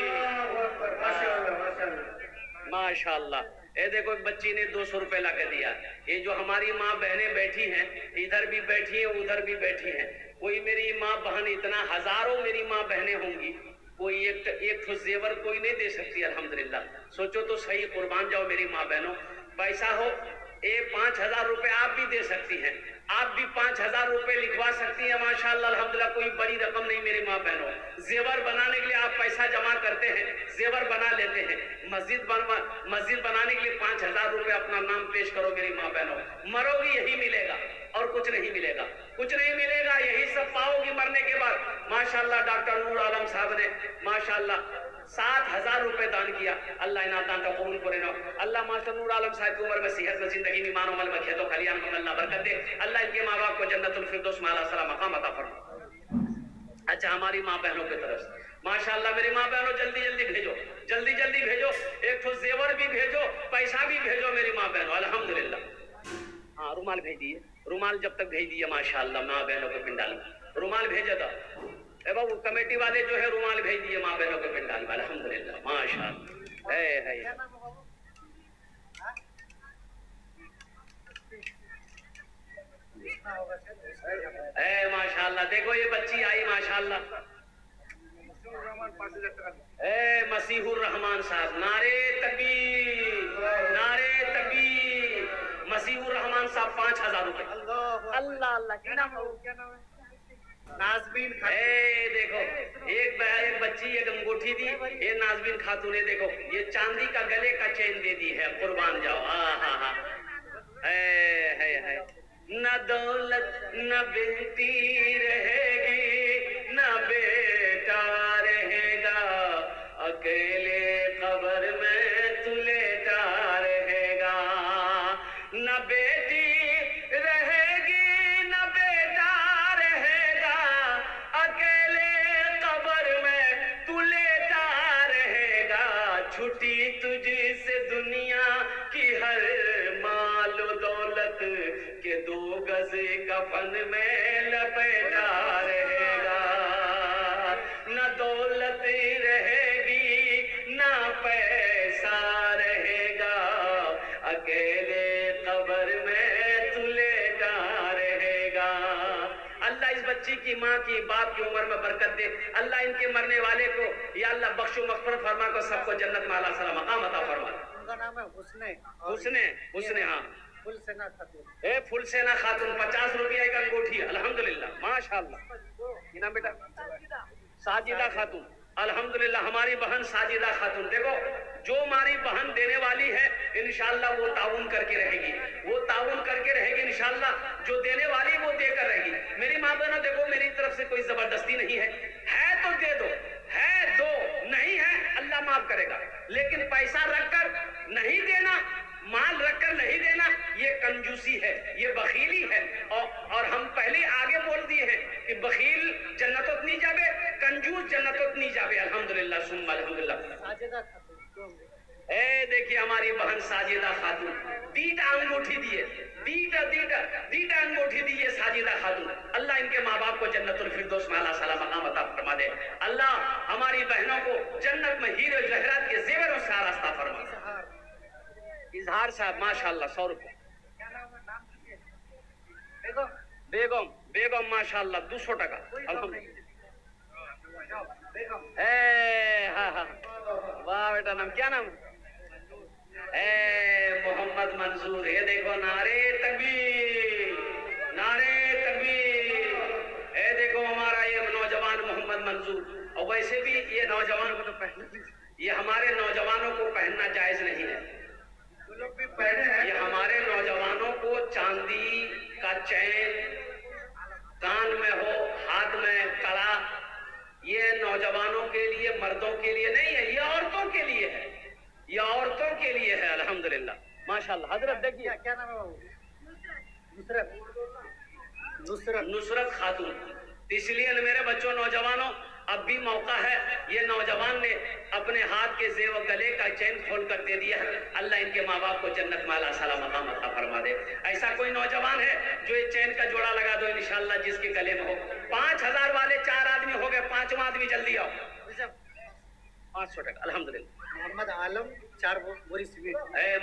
माशाअल्लाह. ये देखो एक बच्ची ने 200 रुपए ला के दिया. ये जो हमारी माँ बहनें बैठी हैं, इधर भी बैठी हैं, उधर भी बैठी हैं. कोई मेरी माँ बहन, इतना हजारों मेरी माँ बहनें होंगी, कोई एक ठो जेवर कोई नहीं दे सकती. अल्हम्दुलिल्लाह. सोचो तो सही, कुर्बान जाओ मेरी माँ बहनों. पैसा हो, ये 5,000 रुपए आप भी दे सकती हैं. आप भी 5,000 रुपए लिखवा सकती हैं माशाअल्लाह अल्हम्दुलिल्लाह. कोई बड़ी रकम नहीं मेरी माँ बहनों. जेवर बनाने के लिए आप पैसा जमा करते हैं, जेवर बना लेते हैं. मस्जिद बनाने के लिए 5,000 रुपए अपना नाम पेश करो मेरी माँ बहनों. मरोगी यही मिलेगा और कुछ नहीं मिलेगा, कुछ नहीं मिलेगा. यही सब पाओगी मरने के बाद. माशाअल्लाह डॉक्टर नूर आलम साहब ने माशाअल्लाह 7,000 रुपए दान किया. अल्लाह इन दान का कबूल करे ना. अल्लाह मास्टर नूर आलम साहब की उम्र में, सेहत में, जिंदगी में, ईमान अमल में, खेतों खलियान में अल्लाह बरकत दे. अल्लाह इनके माँ बाप को जन्नतुल फिरदौस में आला सला मकाम अता फरमा. अच्छा, हमारी माँ बहनों की तरफ से माशाअल्लाह मेरी माँ बहनों जल्दी जल्दी भेजो, जल्दी जल्दी भेजो. एक ठो जेवर भी भेजो, पैसा भी भेजो मेरी माँ बहनों. अल्हम्दुलिल्लाह. हाँ, रुमाल भेज दिए. रुमाल जब तक भेज दिए माशाअल्लाह माँ बहनों के पिंडाल में. रुमाल भेजे था. ए बाबू कमेटी वाले जो है रुमाल भेज दिए माँ बहनों के पिंडाल में. अल्हम्दुलिल्लाह माशाअल्लाह. है माशाअल्लाह. देखो ये बच्ची आई माशाअल्लाह. मसीहुर रहमान साहब. नारे तकबीर, नारे तकबीर. मसीहुर रहमान साहब 5,000 रुपए. अल्लाह अल्लाह. क्या नाम है? नाजबीन. देखो एक बच्ची एक अंगूठी दी. ये नाजबीन खातून ने देखो ये चांदी का गले का चेन दे दी है. कुर्बान जाओ. है न दौलत न बेटी रहेगी, न बेटा रहेगा, अकेले कब्र में तू लेटा रहेगा. न बेटी रहेगी, न बेटा रहेगा, अकेले कब्र में तू लेटा रहेगा. छुट्टी तुझसे दुनिया की हर माल दौलत के 2 गज कफन में लपेटा रहेगा. न दौलत रहेगी, न पैसा रहेगा, अकेले कब्र में तू लेटा रहेगा. अल्लाह इस बच्ची की माँ की बाप की उम्र में बरकत दे. अल्लाह इनके मरने वाले को या अल्लाह बख्शो मगफरत फरमा को सबको जन्नत में आला सलाम मकाम अता फरमा. नाम है हुस्ने हुस्ने हाँ फुल सेना खातून फुलसेना खातून 50 रुपया एक अंगूठी अल्हम्दुलिल्लाह माशाल्लाह ये नाम बेटा साजिदा खातून अल्हम्दुलिल्लाह हमारी बहन साजिदा खातून देखो जो हमारी बहन देने वाली है इंशाल्लाह वो ताउन करके रहेगी इंशाल्लाह जो देने वाली वो देकर रहेगी मेरी माँ बहनों देखो मेरी तरफ से कोई जबरदस्ती नहीं है तो दे दो है दो नहीं है अल्लाह माफ करेगा लेकिन पैसा रखकर नहीं देना माल रखकर नहीं देना ये कंजूसी है ये बखीली है और हम पहले आगे बोल दिए हैं कि बखील जन्नतोत नहीं जाबे कंजूस जन्नतोत नहीं जाबे अल्हम्दुलिल्लाह सुम्मा अल्हम्दुलिल्लाह साजिदा खातून देखिए हमारी बहन साजिदा खातून दीटा अंगूठी दिए दीटा अंगूठी दिए साजिदा खातून अल्लाह इनके माँ बाप को जन्नतुल फिरदौस में अल्लाह सलाम मकाम अता फरमा दे अल्लाह हमारी बहनों को जन्नत में हीरे जहरात के जेवरों से आरास्ता फरमा इजहार साहब माशाल्लाह 100 रुपए बेगम माशाल्लाह 200 टका हाँ वाह बेटा नाम क्या नाम मोहम्मद मंसूर ये देखो नारे तकबीर देखो हमारा ये नौजवान मोहम्मद मंसूर और वैसे भी ये नौजवान को तो पहनना ये हमारे नौजवानों को पहनना जायज नहीं है ये हमारे नौजवानों को चांदी का चैन कान में हो हाथ में कड़ा ये नौजवानों के लिए मर्दों के लिए नहीं है ये औरतों के लिए है अल्हम्दुलिल्लाह माशाल्लाह हजरत देखिए क्या नाम है बाबू नुसरत खातून इसलिए मेरे बच्चों नौजवानों अब भी मौका है ये नौजवान ने अपने हाथ के जेब गले का चैन खोल कर दे दिया है अल्लाह इनके माँ बाप को जन्नत में अल्लाह सलाम मकाम अता फरमा दे ऐसा कोई नौजवान है जो ये चैन का जोड़ा लगा दो इंशाल्लाह जिसके गले में हो 5000 वाले 4 आदमी हो गए 5वां आदमी जल्दी आओ 500 टका अल्हम्दुलिल्लाह मोहम्मद आलम 4 बोरी सीमेंट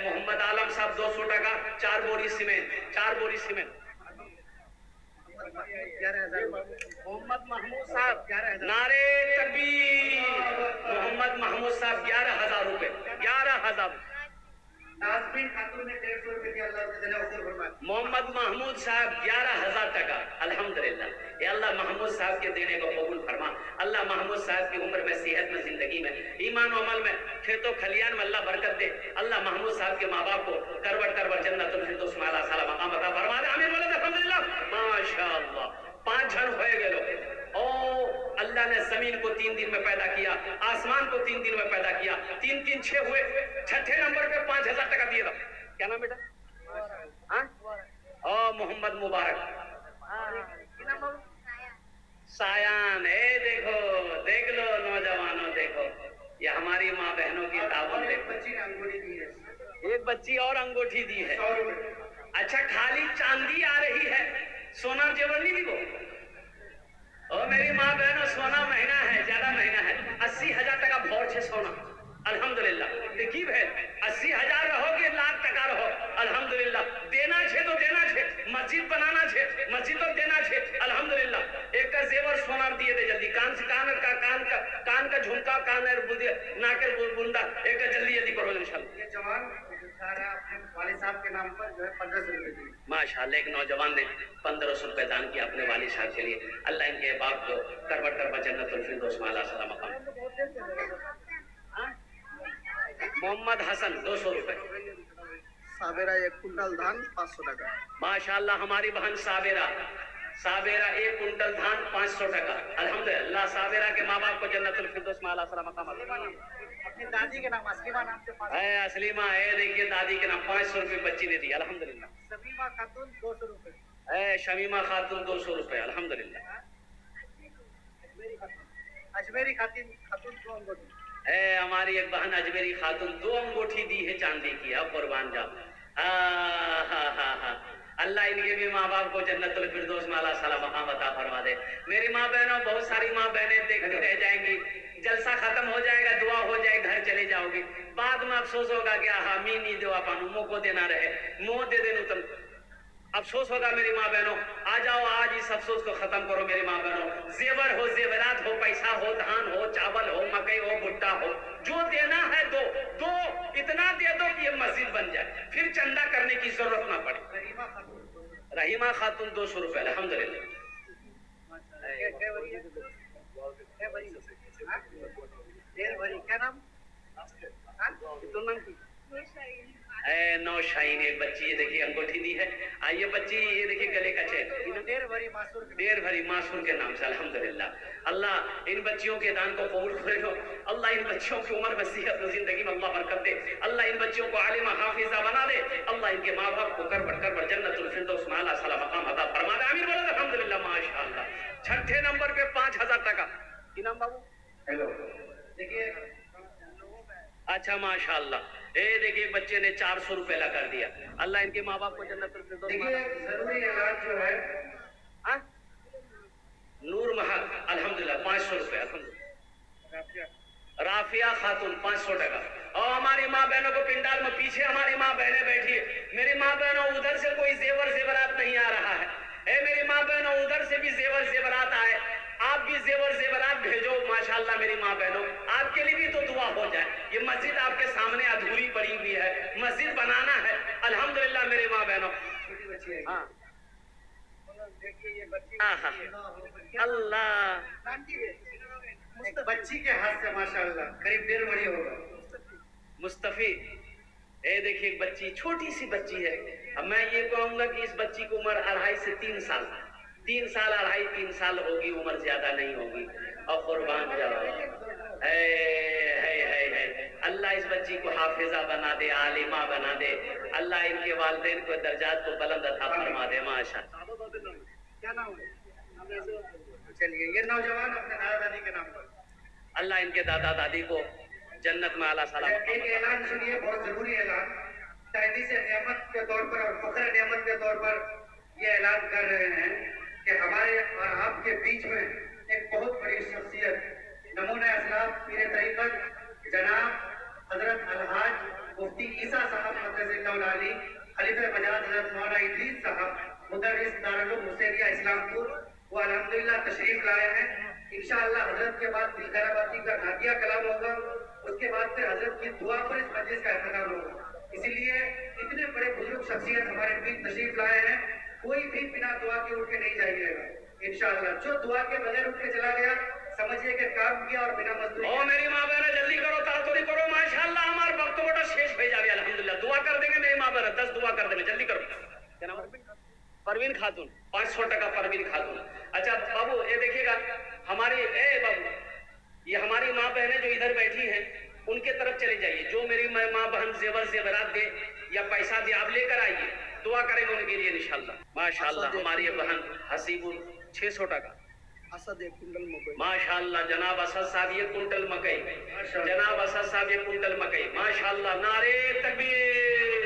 मोहम्मद आलम साहब 200 टका 4 बोरी सीमेंट मोहम्मद महमूद साहब 11,000 नारे तकबीर मोहम्मद महमूद साहब 11,000 रुपए 11,000 नाज़मीन खातून ने 150 रुपए दिया अल्लाह ताला ने उसे फरमाया मोहम्मद महमूद साहब 11,000 टका अल्हम्दुलिल्लाह ये अल्लाह महमूद साहब के देने को कबूल फरमा अल्लाह महमूद साहब की उम्र में सेहत में जिंदगी में ईमान और अमल में खेतों खलियान में अल्लाह बरकत दे अल्लाह महमूद साहब के माँ बाप को करवट जन्नतुल फिरदौस में अल्लाह सलाम मकाम अता फरमा दे आमीन बोले अल्हम्दुलिल्लाह माशाअल्लाह 5 जन होए गए ओ अल्लाह ने जमीन को 3 दिन में पैदा किया आसमान को 3 दिन में पैदा किया 3 3 6 हुए छठे नंबर पे 5,000 टका दिए था क्या नाम बेटा हाँ मोहम्मद मुबारक सायान देखो देख लो नौजवानों देखो ये हमारी माँ बहनों की ताबन देखो एक बच्ची और अंगूठी दी है अच्छा खाली चांदी आ रही है सोना जेवर नहीं दी वो और मेरी माँ बहनों सोना महीना है ज्यादा महीना है 80,000 टका भौर छे सोना अल्हम्दुलिल्लाह देखी है 80,000 रहोगे लाख टका रहो अल्हम्दुलिल्लाह देना छे तो देना छे मस्जिद बनाना छे मस्जिद तो देना छे अल्हम्दुलिल्लाह एक का जेवर सोना दिए दे जल्दी कान का झुमका कान नाकर बुंदा एक का जल्दी करो इंशाल्लाह ये जवान सारा अपने वालिद साहब के नाम पर जो है 1500 रुपए दिए माशाल्लाह एक नौजवान ने 1500 रुपए दान किया अपने वालिद साहब के लिए अल्लाह इनके बाप को करवट जन्नतुल फिरदौस में अल्लाह सलाम मकाम मोहम्मद हसन 200 रुपए साबेरा 1 कुंटल धान 500 टका माशाल्लाह हमारी बहन साबेरा 1 कुंटल धान 500 टका अल्हम्दुलिल्लाह साबेरा के माँ बाप को जन्नतुल फिरदौस में अल्लाह सलाम मकाम अपनी दादी के नाम असलीमा नाम से असलीमा देखिए दादी के नाम 500 रुपए बच्ची ने दी अल्हम्दुलिल्लाह शमीमा खातून 200 रुपए शमीमा खातून 200 रुपए अल्हम्दुलिल्लाह अजमेरी खातून 2 अंगूठी हमारी एक बहन अजमेरी खातून 2 अंगूठी दी है चांदी की अब कुर्बान जाओ अल्लाह इनके भी माँ बाप को जन्नतुल फिरदौस में अल्लाह सलाम मकाम अता फरमा दे मेरी माँ बहनों बहुत सारी माँ बहनें देखती रह जाएंगी जलसा खत्म हो जाएगा दुआ हो जाए घर चले जाओगी बाद में अफसोस होगा कि हामी नहीं दो अपन मुँह को देना रहे मुँह दे देनु तुम अफसोस होगा मेरी माँ बहनों आ जाओ आज इस अफसोस को खत्म करो मेरी माँ बहनों जेवर हो जेवरात हो पैसा हो धान हो चावल हो मकई हो भुट्टा हो जो देना है दो اتنا دے دو کہ یہ مسجد بن جائے، پھر چندہ کرنے کی ضرورت نہ پڑے۔ رحیمہ خاتون رحیمہ خاتون 200 روپے، الحمدللہ۔ دیر بھری کیا نام؟ اے نوشائن، ایک بچی یہ دیکھیے انگوٹھی دی ہے، آئیے بچی یہ دیکھیے گلے کا چین، دیر بھری معصور دیر بھری معصور کے نام سے، الحمدللہ۔ اللہ ان بچیوں کے دان کو قبول کرے گا، اللہ ان بچیوں کی عمر میں صحت و زندگی میں اللہ برکت دے، اللہ ان بچیوں کو عالمہ حافظہ بنا دے، اللہ ان کے ماں باپ کو کر بڑھ جنت الفردوس میں اعلیٰ صلاح مقام عطا فرما دے، آمین بولو الحمدللہ ماشاءاللہ۔ چھٹے نمبر پہ 5000 ٹکا، کی نام بابو؟ ہیلو دیکھیے اچھا ماشاءاللہ، اے دیکھیے بچے نے 400 روپے لا کر دیا، اللہ ان کے ماں باپ کو جنت الفردوس میں دیکھیے ضروری علاج جو ہے ہاں؟ نور محل الحمدللہ 500 روپے، الحمدللہ۔ رافیہ خاتون 500 ٹکا۔ اور ہماری ماں بہنوں کو پنڈال میں پیچھے ہماری ماں بہنیں بیٹھی ہے، میری ماں بہنوں ادھر سے کوئی زیور زیورات نہیں آ رہا ہے، اے میری ماں بہنوں ادھر سے بھی زیور زیورات آئے، آپ بھی زیور زیورات بھیجو ماشاءاللہ میری ماں بہنوں، آپ کے لیے بھی تو دعا ہو جائے۔ یہ مسجد آپ کے سامنے ادھوری پڑی ہوئی ہے، مسجد بنانا ہے، الحمدللہ میری ماں بہنوں۔ چھوٹی بچی ہے ہاں دیکھیے یہ بچی آہا اللہ، ایک بچی کے ہاتھ سے ماشاءاللہ قریب دیر بڑی ہوگا۔ مصطفی، اے دیکھیے ایک بچی چھوٹی سی بچی ہے، اب میں یہ کہوں گا کہ اس بچی کی عمر 2.5 سے 3 سال، 3 سال 2.5 3 سال ہوگی، عمر زیادہ نہیں ہوگی، اور قربان جاؤ اللہ اس بچی کو حافظہ بنا دے، عالمہ بنا دے، اللہ ان کے والدین کو درجات کو بلند عطا فرما دے ماشاءاللہ۔ کیا نام ہے؟ چلیے یہ نوجوان اپنے دادا دادی کے نام پر اللہ ان کے دادا دادی کو جنت میں اعلیٰ صلاح ایک اعلان سنیے، بہت ضروری اعلان، تحدیث نعمت کے طور پر اور فخر نعمت کے طور پر یہ اعلان کر رہے ہیں کہ ہمارے اور آپ کے بیچ میں ایک بہت بڑی شخصیت، نمونہ اسلاف پیر طریقت جناب حضرت الحاج مفتی عیسیٰ صاحب مقدس اللہ علی خلیفہ مجاز حضرت مولانا ادریس صاحب مدرس دارالعلوم حسینیہ اسلام پور، وہ الحمدللہ تشریف لائے ہیں۔ انشاءاللہ حضرت کے بعد دلدار آبادی کا نعتیہ کلام ہوگا، اس کے بعد پھر حضرت کی دعا پر اس مجلس کا اختتام ہوگا۔ اسی لیے اتنے بڑے بزرگ شخصیت ہمارے بیچ تشریف لائے ہیں، کوئی بھی بنا دعا کے اٹھ کے نہیں جائیے گا انشاءاللہ۔ جو دعا کے بغیر اٹھ کے چلا گیا سمجھیے کہ کام کیا اور بنا مزدوری او میری ماں بہن جلدی کرو، تڑتڑی کرو ماشاءاللہ، ہمارے وقت کو شیش بھیجا بھی الحمدللہ، دعا کر دیں گے میری ماں بہن، 10 دعا کر دیں گے، جلدی کرو۔ کیا نام ہے؟ پروین خاتون 500 ٹکا پروین خاتون۔ اچھا بابو یہ دیکھیے گا ہماری، اے بابو یہ ہماری ماں بہنیں جو ادھر بیٹھی ہیں ان کے طرف چلے جائیے، جو میری ماں بہن زیور زیورات دے یا پیسہ دے آپ لے کر آئیے، دعا کریں گے ان کے لیے انشاءاللہ ماشاءاللہ۔ ہماری یہ بہن حسیب 600 ٹکا ماشاءاللہ۔ جناب اسد صاحب یہ کنٹل مکئی، جناب اسد صاحب یہ کنٹل مکئی ماشاءاللہ۔ نعرے تکبیر،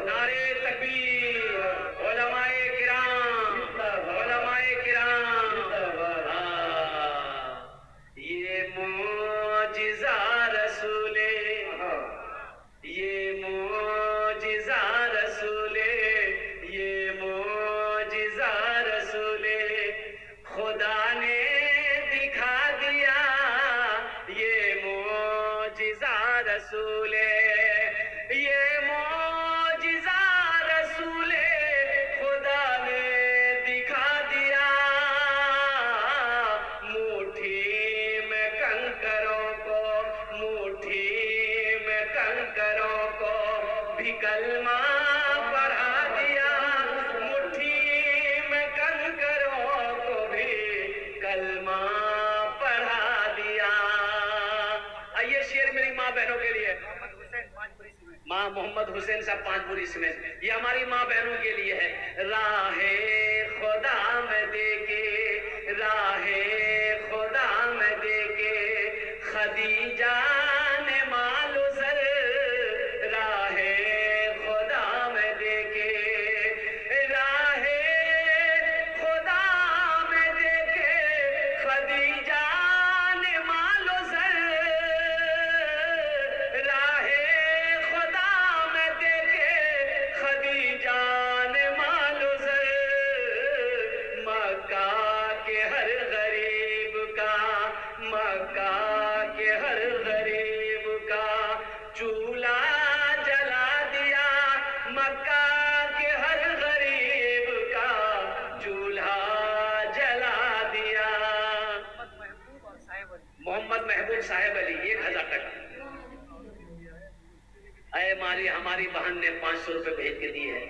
نعرے تکبیر، علماء کرام، علماء کرام، یہ معجزہ رسول، یہ معجزہ رسول، یہ معجزہ رسول خدا نے دکھا دیا، یہ معجزہ رسول، یہ معجزہ رسول خدا نے دکھا دیا، مٹھی میں کنکروں کو، مٹھی میں کنکروں کو بھی کلمہ پڑھا دیا، مٹھی میں کنکروں کو بھی کلمہ پڑھا دیا۔ آئیے شعر میری ماں بہنوں کے لیے، ماں محمد حسین صاحب 5 پوری سمیت، یہ ہماری ماں بہنوں کے لیے ہے۔ راہ خدا میں دیکھے، راہ خدا میں دیکھے خدیجہ نے مال و زر، راہ خدا میں دیکھے، راہ خدا میں دیکھے خدیجہ نے مال و زر، راہ خدا میں دیکھے خدیجہ نے مال و زر، مکہ کے ہر غریب کا، مکہ کے ہر غریب साहेब अली 1000 टका। अरे हमारी बहन ने 500 रुपए भेज के दिए है,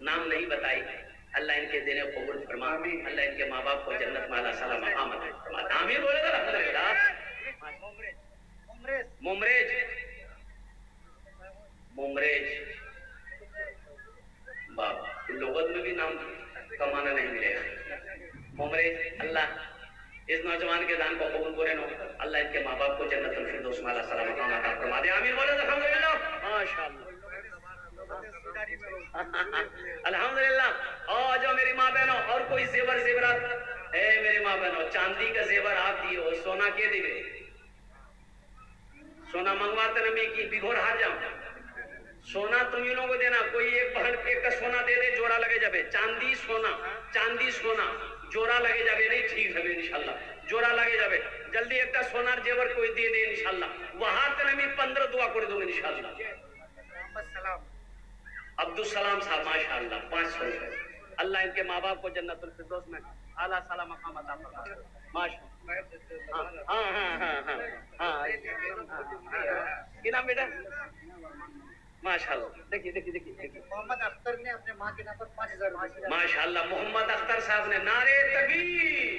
नाम नहीं बताई। अल्लाह इनके देने को कबूल फरमा, अल्लाह इनके माँ बाप को जन्नत में अल्लाह सलाम मकाम अता फरमा। आमीन बोले तो अल्हम्दुलिल्लाह। मुमरेज मुमरेज बाप लोगत में भी नाम कमाना नहीं मिलेगा। मुमरेज, अल्लाह इस नौजवान के दान को कबूल करे नो, अल्लाह इनके माँ बाप को जन्नतुल फिरदौस में अल्लाह सलाम मकाम अता फरमा दे। आमीन बोले तो अल्हम्दुलिल्लाह। माशाअल्लाह अल्हम्दुलिल्लाह। और जो मेरी माँ बहनों और कोई जेवर जेवरात ए मेरी माँ बहनों, चांदी का जेवर आप दिए हो, सोना के दिवे सोना मंगवाते न मैं की बिघोर हार जाऊं। सोना तुम इन लोगों को देना, कोई एक बहन एक का सोना दे दे, जोड़ा लगे जाबे। चांदी सोना जोड़ा लगे जाबे नहीं, ठीक है इंशाल्लाह जोड़ा लगे जाबे। जल्दी एक का सोनार जेवर कोई दे दे इंशाल्लाह। वहां तक मैं 15 दुआ कर दूंगा इंशाल्लाह। अब्दुल सलाम साहब माशाअल्लाह 500 रुपए। अल्लाह इनके माँ बाप को जन्नतुल फिरदौस में आला साला मकाम अता फरमाए। माशाअल्लाह। हाँ क्या नाम बेटा? माशाअल्लाह। देखिए मोहम्मद अख्तर ने अपने माँ के नाम पर 5000 माशाअल्लाह। मोहम्मद अख्तर साहब ने नारे तकबीर।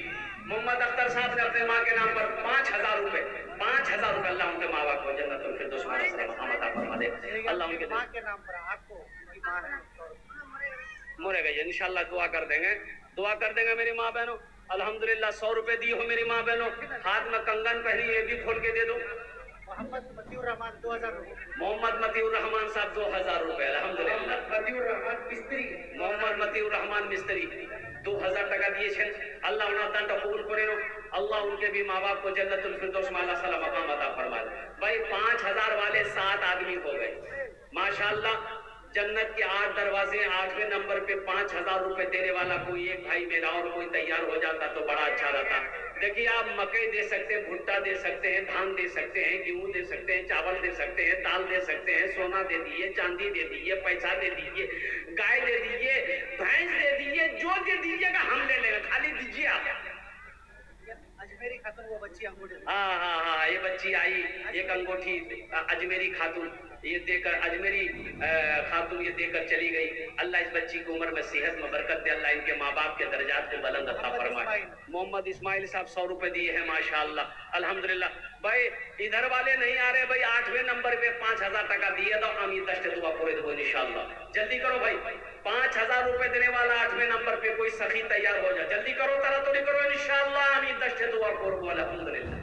मोहम्मद अख्तर साहब ने अपने माँ के नाम पर 5000 रुपए 5000 रुपए। अल्लाह उनके माँ बाप को जन्नतुल फिरदौस में मकाम अता फरमा दे। अल्लाह उनके माँ के नाम पर आपको मोरेगा इंशाल्लाह दुआ कर देंगे मेरी माँ बहनों। अल्हम्दुलिल्लाह 100 रुपए दी हो मेरी माँ बहनों। हाथ में कंगन पहनी, ये भी खोल के दे दो। मोहम्मद मतीउर रहमान 2000 रुपए। मोहम्मद मतीउर रहमान साहब 2000 रुपए। अल्हम्दुलिल्लाह। मतीउर रहमान मिस्त्री, मोहम्मद मतीउर रहमान मिस्त्री 2000 টাকা দিয়েছেন। আল্লাহ ওনার দানটা কবুল করে নো। আল্লাহ उनके भी माँ बाप को जन्नतुल फिरदौस में अल्लाह सलाम मकाम अता फरमाए। भाई 5000 वाले 7 आदमी हो गए माशाअल्लाह। जन्नत के 8 दरवाजे, 8वें नंबर पे 5000 रुपए देने वाला कोई एक भाई मेरा और कोई तैयार हो जाता तो बड़ा अच्छा रहता। देखिए आप मकई दे सकते हैं, भुट्टा दे सकते हैं, धान दे सकते हैं, गेहूं दे सकते हैं, चावल दे सकते हैं, दाल दे सकते हैं, सोना दे दीजिए, चांदी दे दीजिए, पैसा दे दीजिए, गाय दे दीजिए, भैंस दे दीजिए, जो दे दीजिएगा हम ले लेंगे, खाली दीजिए आप। अजमेरी खातून वो बच्ची अंगूठी। हाँ ये बच्ची आई, एक अंगूठी अजमेरी खातून ये देकर, अजमेरी खातून ये देकर चली गई। अल्लाह इस बच्ची की उम्र में सेहत में बरकत दे, अल्लाह इनके माँ बाप के दर्जात को बुलंद अता फरमाए। मोहम्मद इस्माइल साहब 100 रुपए दिए हैं माशाअल्लाह अल्हम्दुलिल्लाह। भाई इधर वाले नहीं आ रहे भाई, 8वें नंबर पे 5000 টাকা दिए दो, हम ये 10 दुआ पूरे देबो इंशाअल्लाह। जल्दी करो भाई, 5000 रुपए देने वाला 8वें नंबर पे कोई सखी तैयार हो जाए, जल्दी करो, तरातुरी करो इंशाअल्लाह। हम ये 10 दुआ করব আলহামদুলিল্লাহ।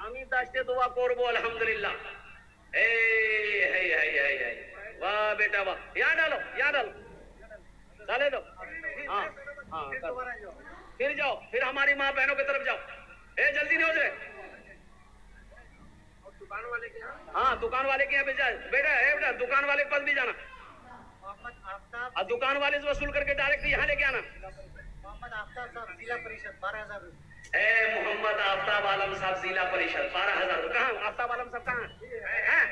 আমি 10 दुआ করব আলহামদুলিল্লাহ। वाह बेटा वाह, यहाँ डालो डाले दो। हाँ फिर जाओ, फिर हमारी माँ बहनों की तरफ जाओ। जल्दी नहीं हो जाए। हाँ दुकान वाले के यहाँ भेजा बेटा, दुकान वाले के पास भी जाना और दुकान वाले से वसूल करके डायरेक्ट यहाँ लेके आना। मोहम्मद आफ्ताब साहब जिला परिषद 12000 रुपए। मोहम्मद आफ्ताब आलम साहब जिला परिषद 12000 रुपए। कहाँ आफ्ताब आलम साहब कहाँ हैं?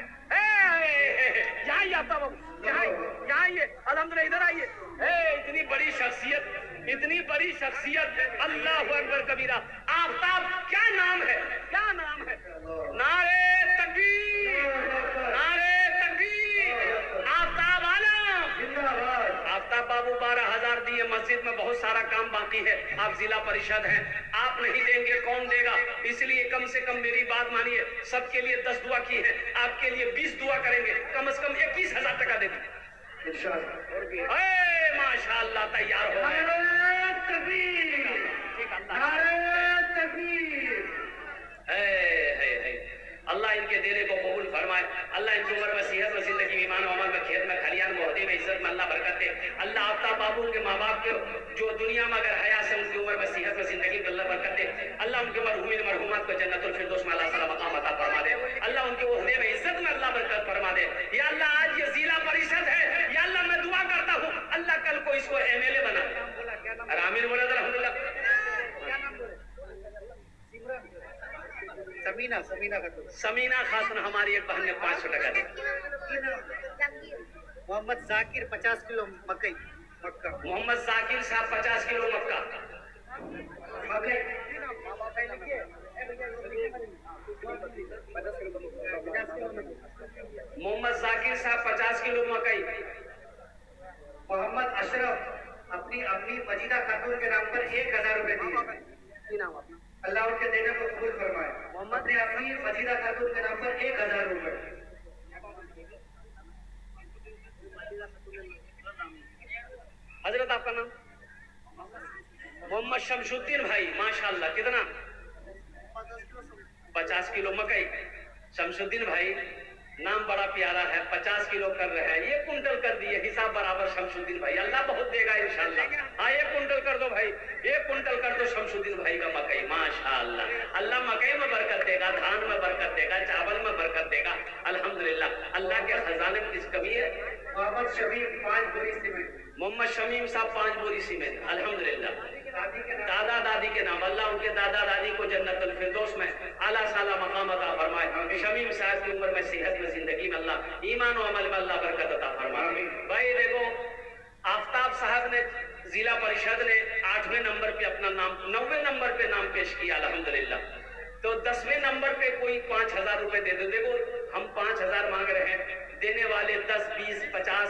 यहाँ ही आफ्ताब बाबू, यहाँ ये अल्हम्दुलिल्लाह इधर आइए। इतनी बड़ी शख्सियत अल्लाह अकबर कबीरा। आफ्ताब क्या नाम है? नारे तकबीर, आफ्ताब आलम जिंदाबाद। आफ्ताब बाबू 12000 दिए, मस्जिद में बहुत सारा काम बाकी है। आप जिला परिषद हैं, आप नहीं देंगे कौन देगा? इसलिए कम से कम मेरी बात मानिए, सबके लिए 10 दुआ की है, आपके लिए 20 दुआ करेंगे, कम से कम 21000 टका दे दें माशाअल्लाह। तैयार हो अल्लाह इनके देने को कबूल फरमाए। अल्लाह इनकी उम्र में सेहत में, जिंदगी में, ईमान अमल में, खेत में, खलियान में, ओहदे में, इज्जत में अल्लाह बरकत दे। अल्लाह आफ्ताब बाबू के माँ बाप के जो दुनिया में अगर हया से, उनकी उम्र में सेहत में, जिंदगी में अल्लाह बरकत दे। अल्लाह उनके मरहूमिन मरहूमात को जन्नतुल फिरदौस में अल्लाह सला मकाम अता फरमा दे। अल्लाह उनके ओहदे में, इज्जत में अल्लाह बरकत फरमा दे। या अल्लाह आज ये जिला परिषद है, या अल्लाह मैं दुआ करता हूँ अल्लाह कल को इसको MLA बना दे। आमीन बोला अल्हम्दुलिल्लाह। समीना खातून हमारी एक बहन ने 500 टका दी। मोहम्मद जाकिर 50 किलो मक्का। मोहम्मद जाकिर साहब 50 किलो मक्का। मोहम्मद जाकिर साहब 50 किलो मकई। मोहम्मद अशरफ अपनी अम्मी मजीदा खातून के नाम पर 1000 रुपए दिए। अल्लाह उनके देने को कबूल फरमाए। अपनी अम्मी मजीदा खातून के नाम पर 1000 रुपए। हजरत आपका नाम? मोहम्मद शमशुद्दीन भाई, माशाल्लाह। कितना? 50 किलो मकई। शमशुद्दीन भाई नाम बड़ा प्यारा है, 50 किलो कर रहे हैं, ये कुंटल कर दिए, हिसाब बराबर शमशुद्दीन भाई। अल्लाह बहुत देगा इंशाल्लाह। हाँ, ये कुंटल कर दो भाई, ये कुंटल कर दो शमशुद्दीन भाई का मकई। माशाल्लाह, अल्लाह मकई में बरकत देगा, धान में बरकत देगा, चावल में बरकत देगा। अल्हम्दुलिल्लाह, अल्लाह के खजाने में किस कमी है? मोहम्मद शमीम 5 बोरी सीमेंट। मोहम्मद शमीम साहब 5 बोरी सीमेंट। अल्हम्दुलिल्लाह, दादा दादी के नाम, अल्लाह उनके दादा दादी को जन्नतुल फिरदौस में आला साला मकाम अता फरमाए। शमीम साहब की उम्र में, सेहत में, जिंदगी में अल्लाह ईमान और अमल में अल्लाह बरकत अता फरमाए। भाई देखो, आफ्ताब साहब ने, जिला परिषद ने 8वें नंबर पे अपना नाम, 9वें नंबर पे नाम पेश किया अल्हम्दुलिल्लाह। तो 10वें नंबर पे कोई 5000 रुपए दे दो। देखो हम 5000 मांग रहे हैं, देने वाले 10, 20, 50,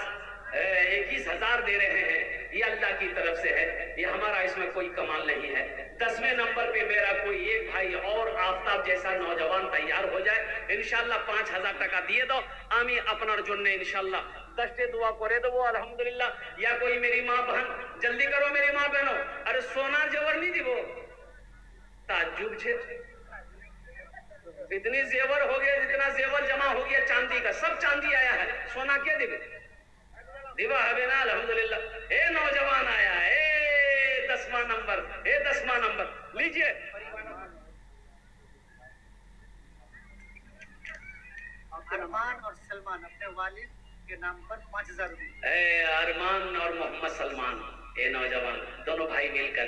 21,000 दे रहे हैं। ये अल्लाह की तरफ से है, ये हमारा इसमें कोई कमाल नहीं है। 10वें नंबर पे मेरा कोई एक भाई और आफ्ताब जैसा नौजवान तैयार हो जाए, इंशाल्लाह 5000 টাকা দিয়ে দাও, আমি আপনার জন্য इंशाल्लाह 10टे दुआ করে দেবো আলহামদুলিল্লাহ। या कोई मेरी माँ बहन, जल्दी करो मेरी माँ बहनों, अरे सोना जेवर नहीं दिबो, ताज्जुब छे, इतनी जेवर हो गया, जितना जेवर जमा हो गया चांदी का, सब चांदी आया है, सोना क्या दिबे? दिवा है ना अल्हम्दुलिल्लाह। ए नौजवान आया है, 10वां नंबर, 10वां नंबर लीजिए। अरमान और सलमान अपने वालिद के नाम पर 5000 रुपए। अरमान और मोहम्मद सलमान, ये नौजवान दोनों भाई मिलकर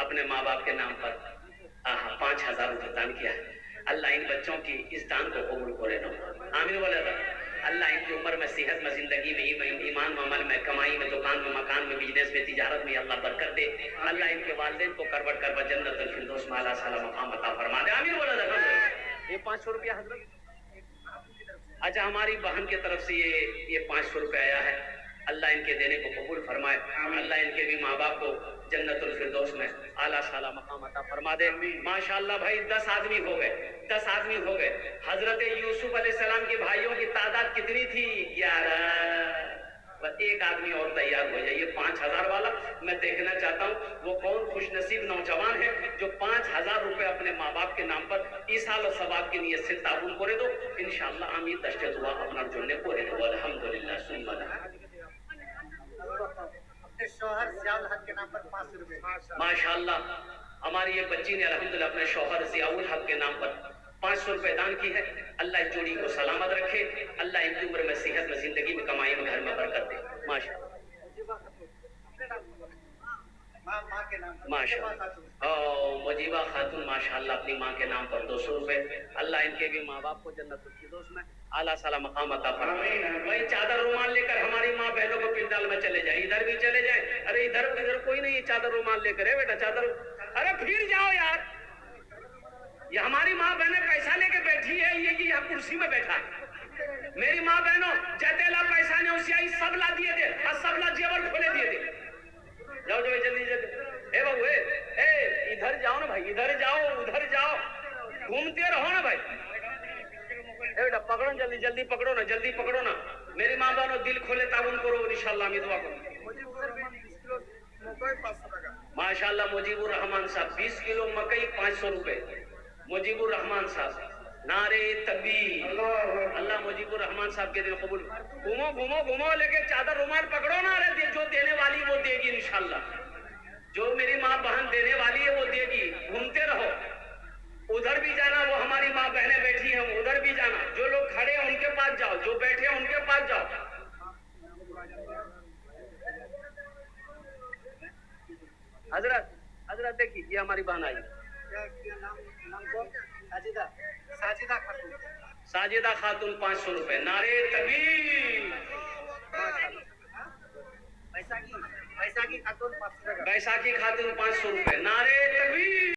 अपने माँ बाप के नाम पर 5000 रुपए दान किया है। अल्लाह इन बच्चों की इस दान को कबूल करे नो, आमीन बोले तो। अल्लाह इनकी उम्र में, सेहत में, जिंदगी में, ईमान में, अमल में, कमाई में, दुकान में, मकान में, बिजनेस में, तिजारत में अल्लाह बरकत दे। अल्लाह इनके वालिदैन को करवट करवट जन्नतुल फिरदौस में आला साला मकाम अता फरमा दे, आमीन बोले तो। ये 500 रुपया हजरत, अच्छा हमारी बहन की तरफ से ये 500 रुपया आया है। अल्लाह इनके देने को कबूल फरमाए। अल्लाह इनके भी माँ बाप को जन्नतुल फिरदौस में आला साला मकाम अता फरमा दे। माशाअल्लाह भाई 10 आदमी हो गए, 10 आदमी हो गए। हजरत यूसुफ अलैहिस्सलाम के भाइयों की तादाद कितनी थी? 11। बस एक आदमी और तैयार हो जाए। ये 5000 वाला मैं देखना चाहता हूँ वो कौन खुशनसीब नौजवान है जो 5000 रुपए अपने माँ बाप के नाम पर ईसाल और सवाब की नियत से ताबून करे दो। इंशाअल्लाह हम ये दस्ते दुआ अपना जुड़ने करे दो। अल्हम्दुलिल्लाह सुन्नत। अपने शौहर जियाउल हक के नाम पर 500 रुपए। माशाअल्लाह, हमारी एक बच्ची ने अल्हम्दुलिल्लाह अपने शौहर जियाउल हक के नाम पर 500 रुपए दान की है। अल्लाह इस जोड़ी को सलामत रखे, अल्लाह इनकी उम्र में, सेहत में, जिंदगी में, कमाई में, घर में बरकत दे। माशाअल्लाह माशाअल्लाह। मुजीबा खातून माशाअल्लाह अपनी माँ के नाम पर 200 रुपए। अल्लाह इनके भी माँ बाप को जन्नतुल फिरदौस में आला साला मकाम अता फरमाए। भाई चादर रुमाल लेकर हमारी माँ बहनों को पिंडाल में चले जाए, इधर भी चले जाए। अरे इधर कोई नहीं, चादर रुमाल लेकर है बेटा, चादर। अरे फिर जाओ यार, ये हमारी माँ बहनें पैसा लेके बैठी है, ये यहाँ कुर्सी में बैठा है। मेरी माँ बहनों जतेला पैसा ने उसी सब ला दिए थे और सब ला जेवर खोले दिए थे। जाओ जाओ जल्दी जल्दी। ए बाबू ए इधर जाओ ना भाई, इधर जाओ, उधर जाओ, घूमते रहो ना भाई। ए बेटा पकड़ो, जल्दी जल्दी पकड़ो ना, जल्दी पकड़ो ना। मेरी माँ बहनों दिल खोले ताउन करो इंशाल्लाह, मैं दुआ करूँ। माशाअल्लाह मुजीबुर रहमान साहब 20 किलो मकई 500 रुपए। मुजीबुर रहमान साहब, नारे तकबीर। अल्लाह मुजीबुर रहमान साहब के दिन कबूल। घूमो घूमो घूमो, लेके चादर रुमाल पकड़ो ना। अरे जो देने वाली वो देगी इंशाल्लाह, जो मेरी माँ बहन देने वाली है वो देगी। घूमते रहो, उधर भी जाना, वो हमारी माँ बहनें बैठी हैं, उधर भी जाना। जो लोग खड़े हैं उनके पास जाओ, जो बैठे हैं उनके पास जाओ। हजरत देखिए, ये हमारी बहन आई, साजिदा खातून 500 रुपए। नारे तकबीर। बैसाखी खातून 500 बैसाखी खातून 500 रुपए। नारे तकबीर।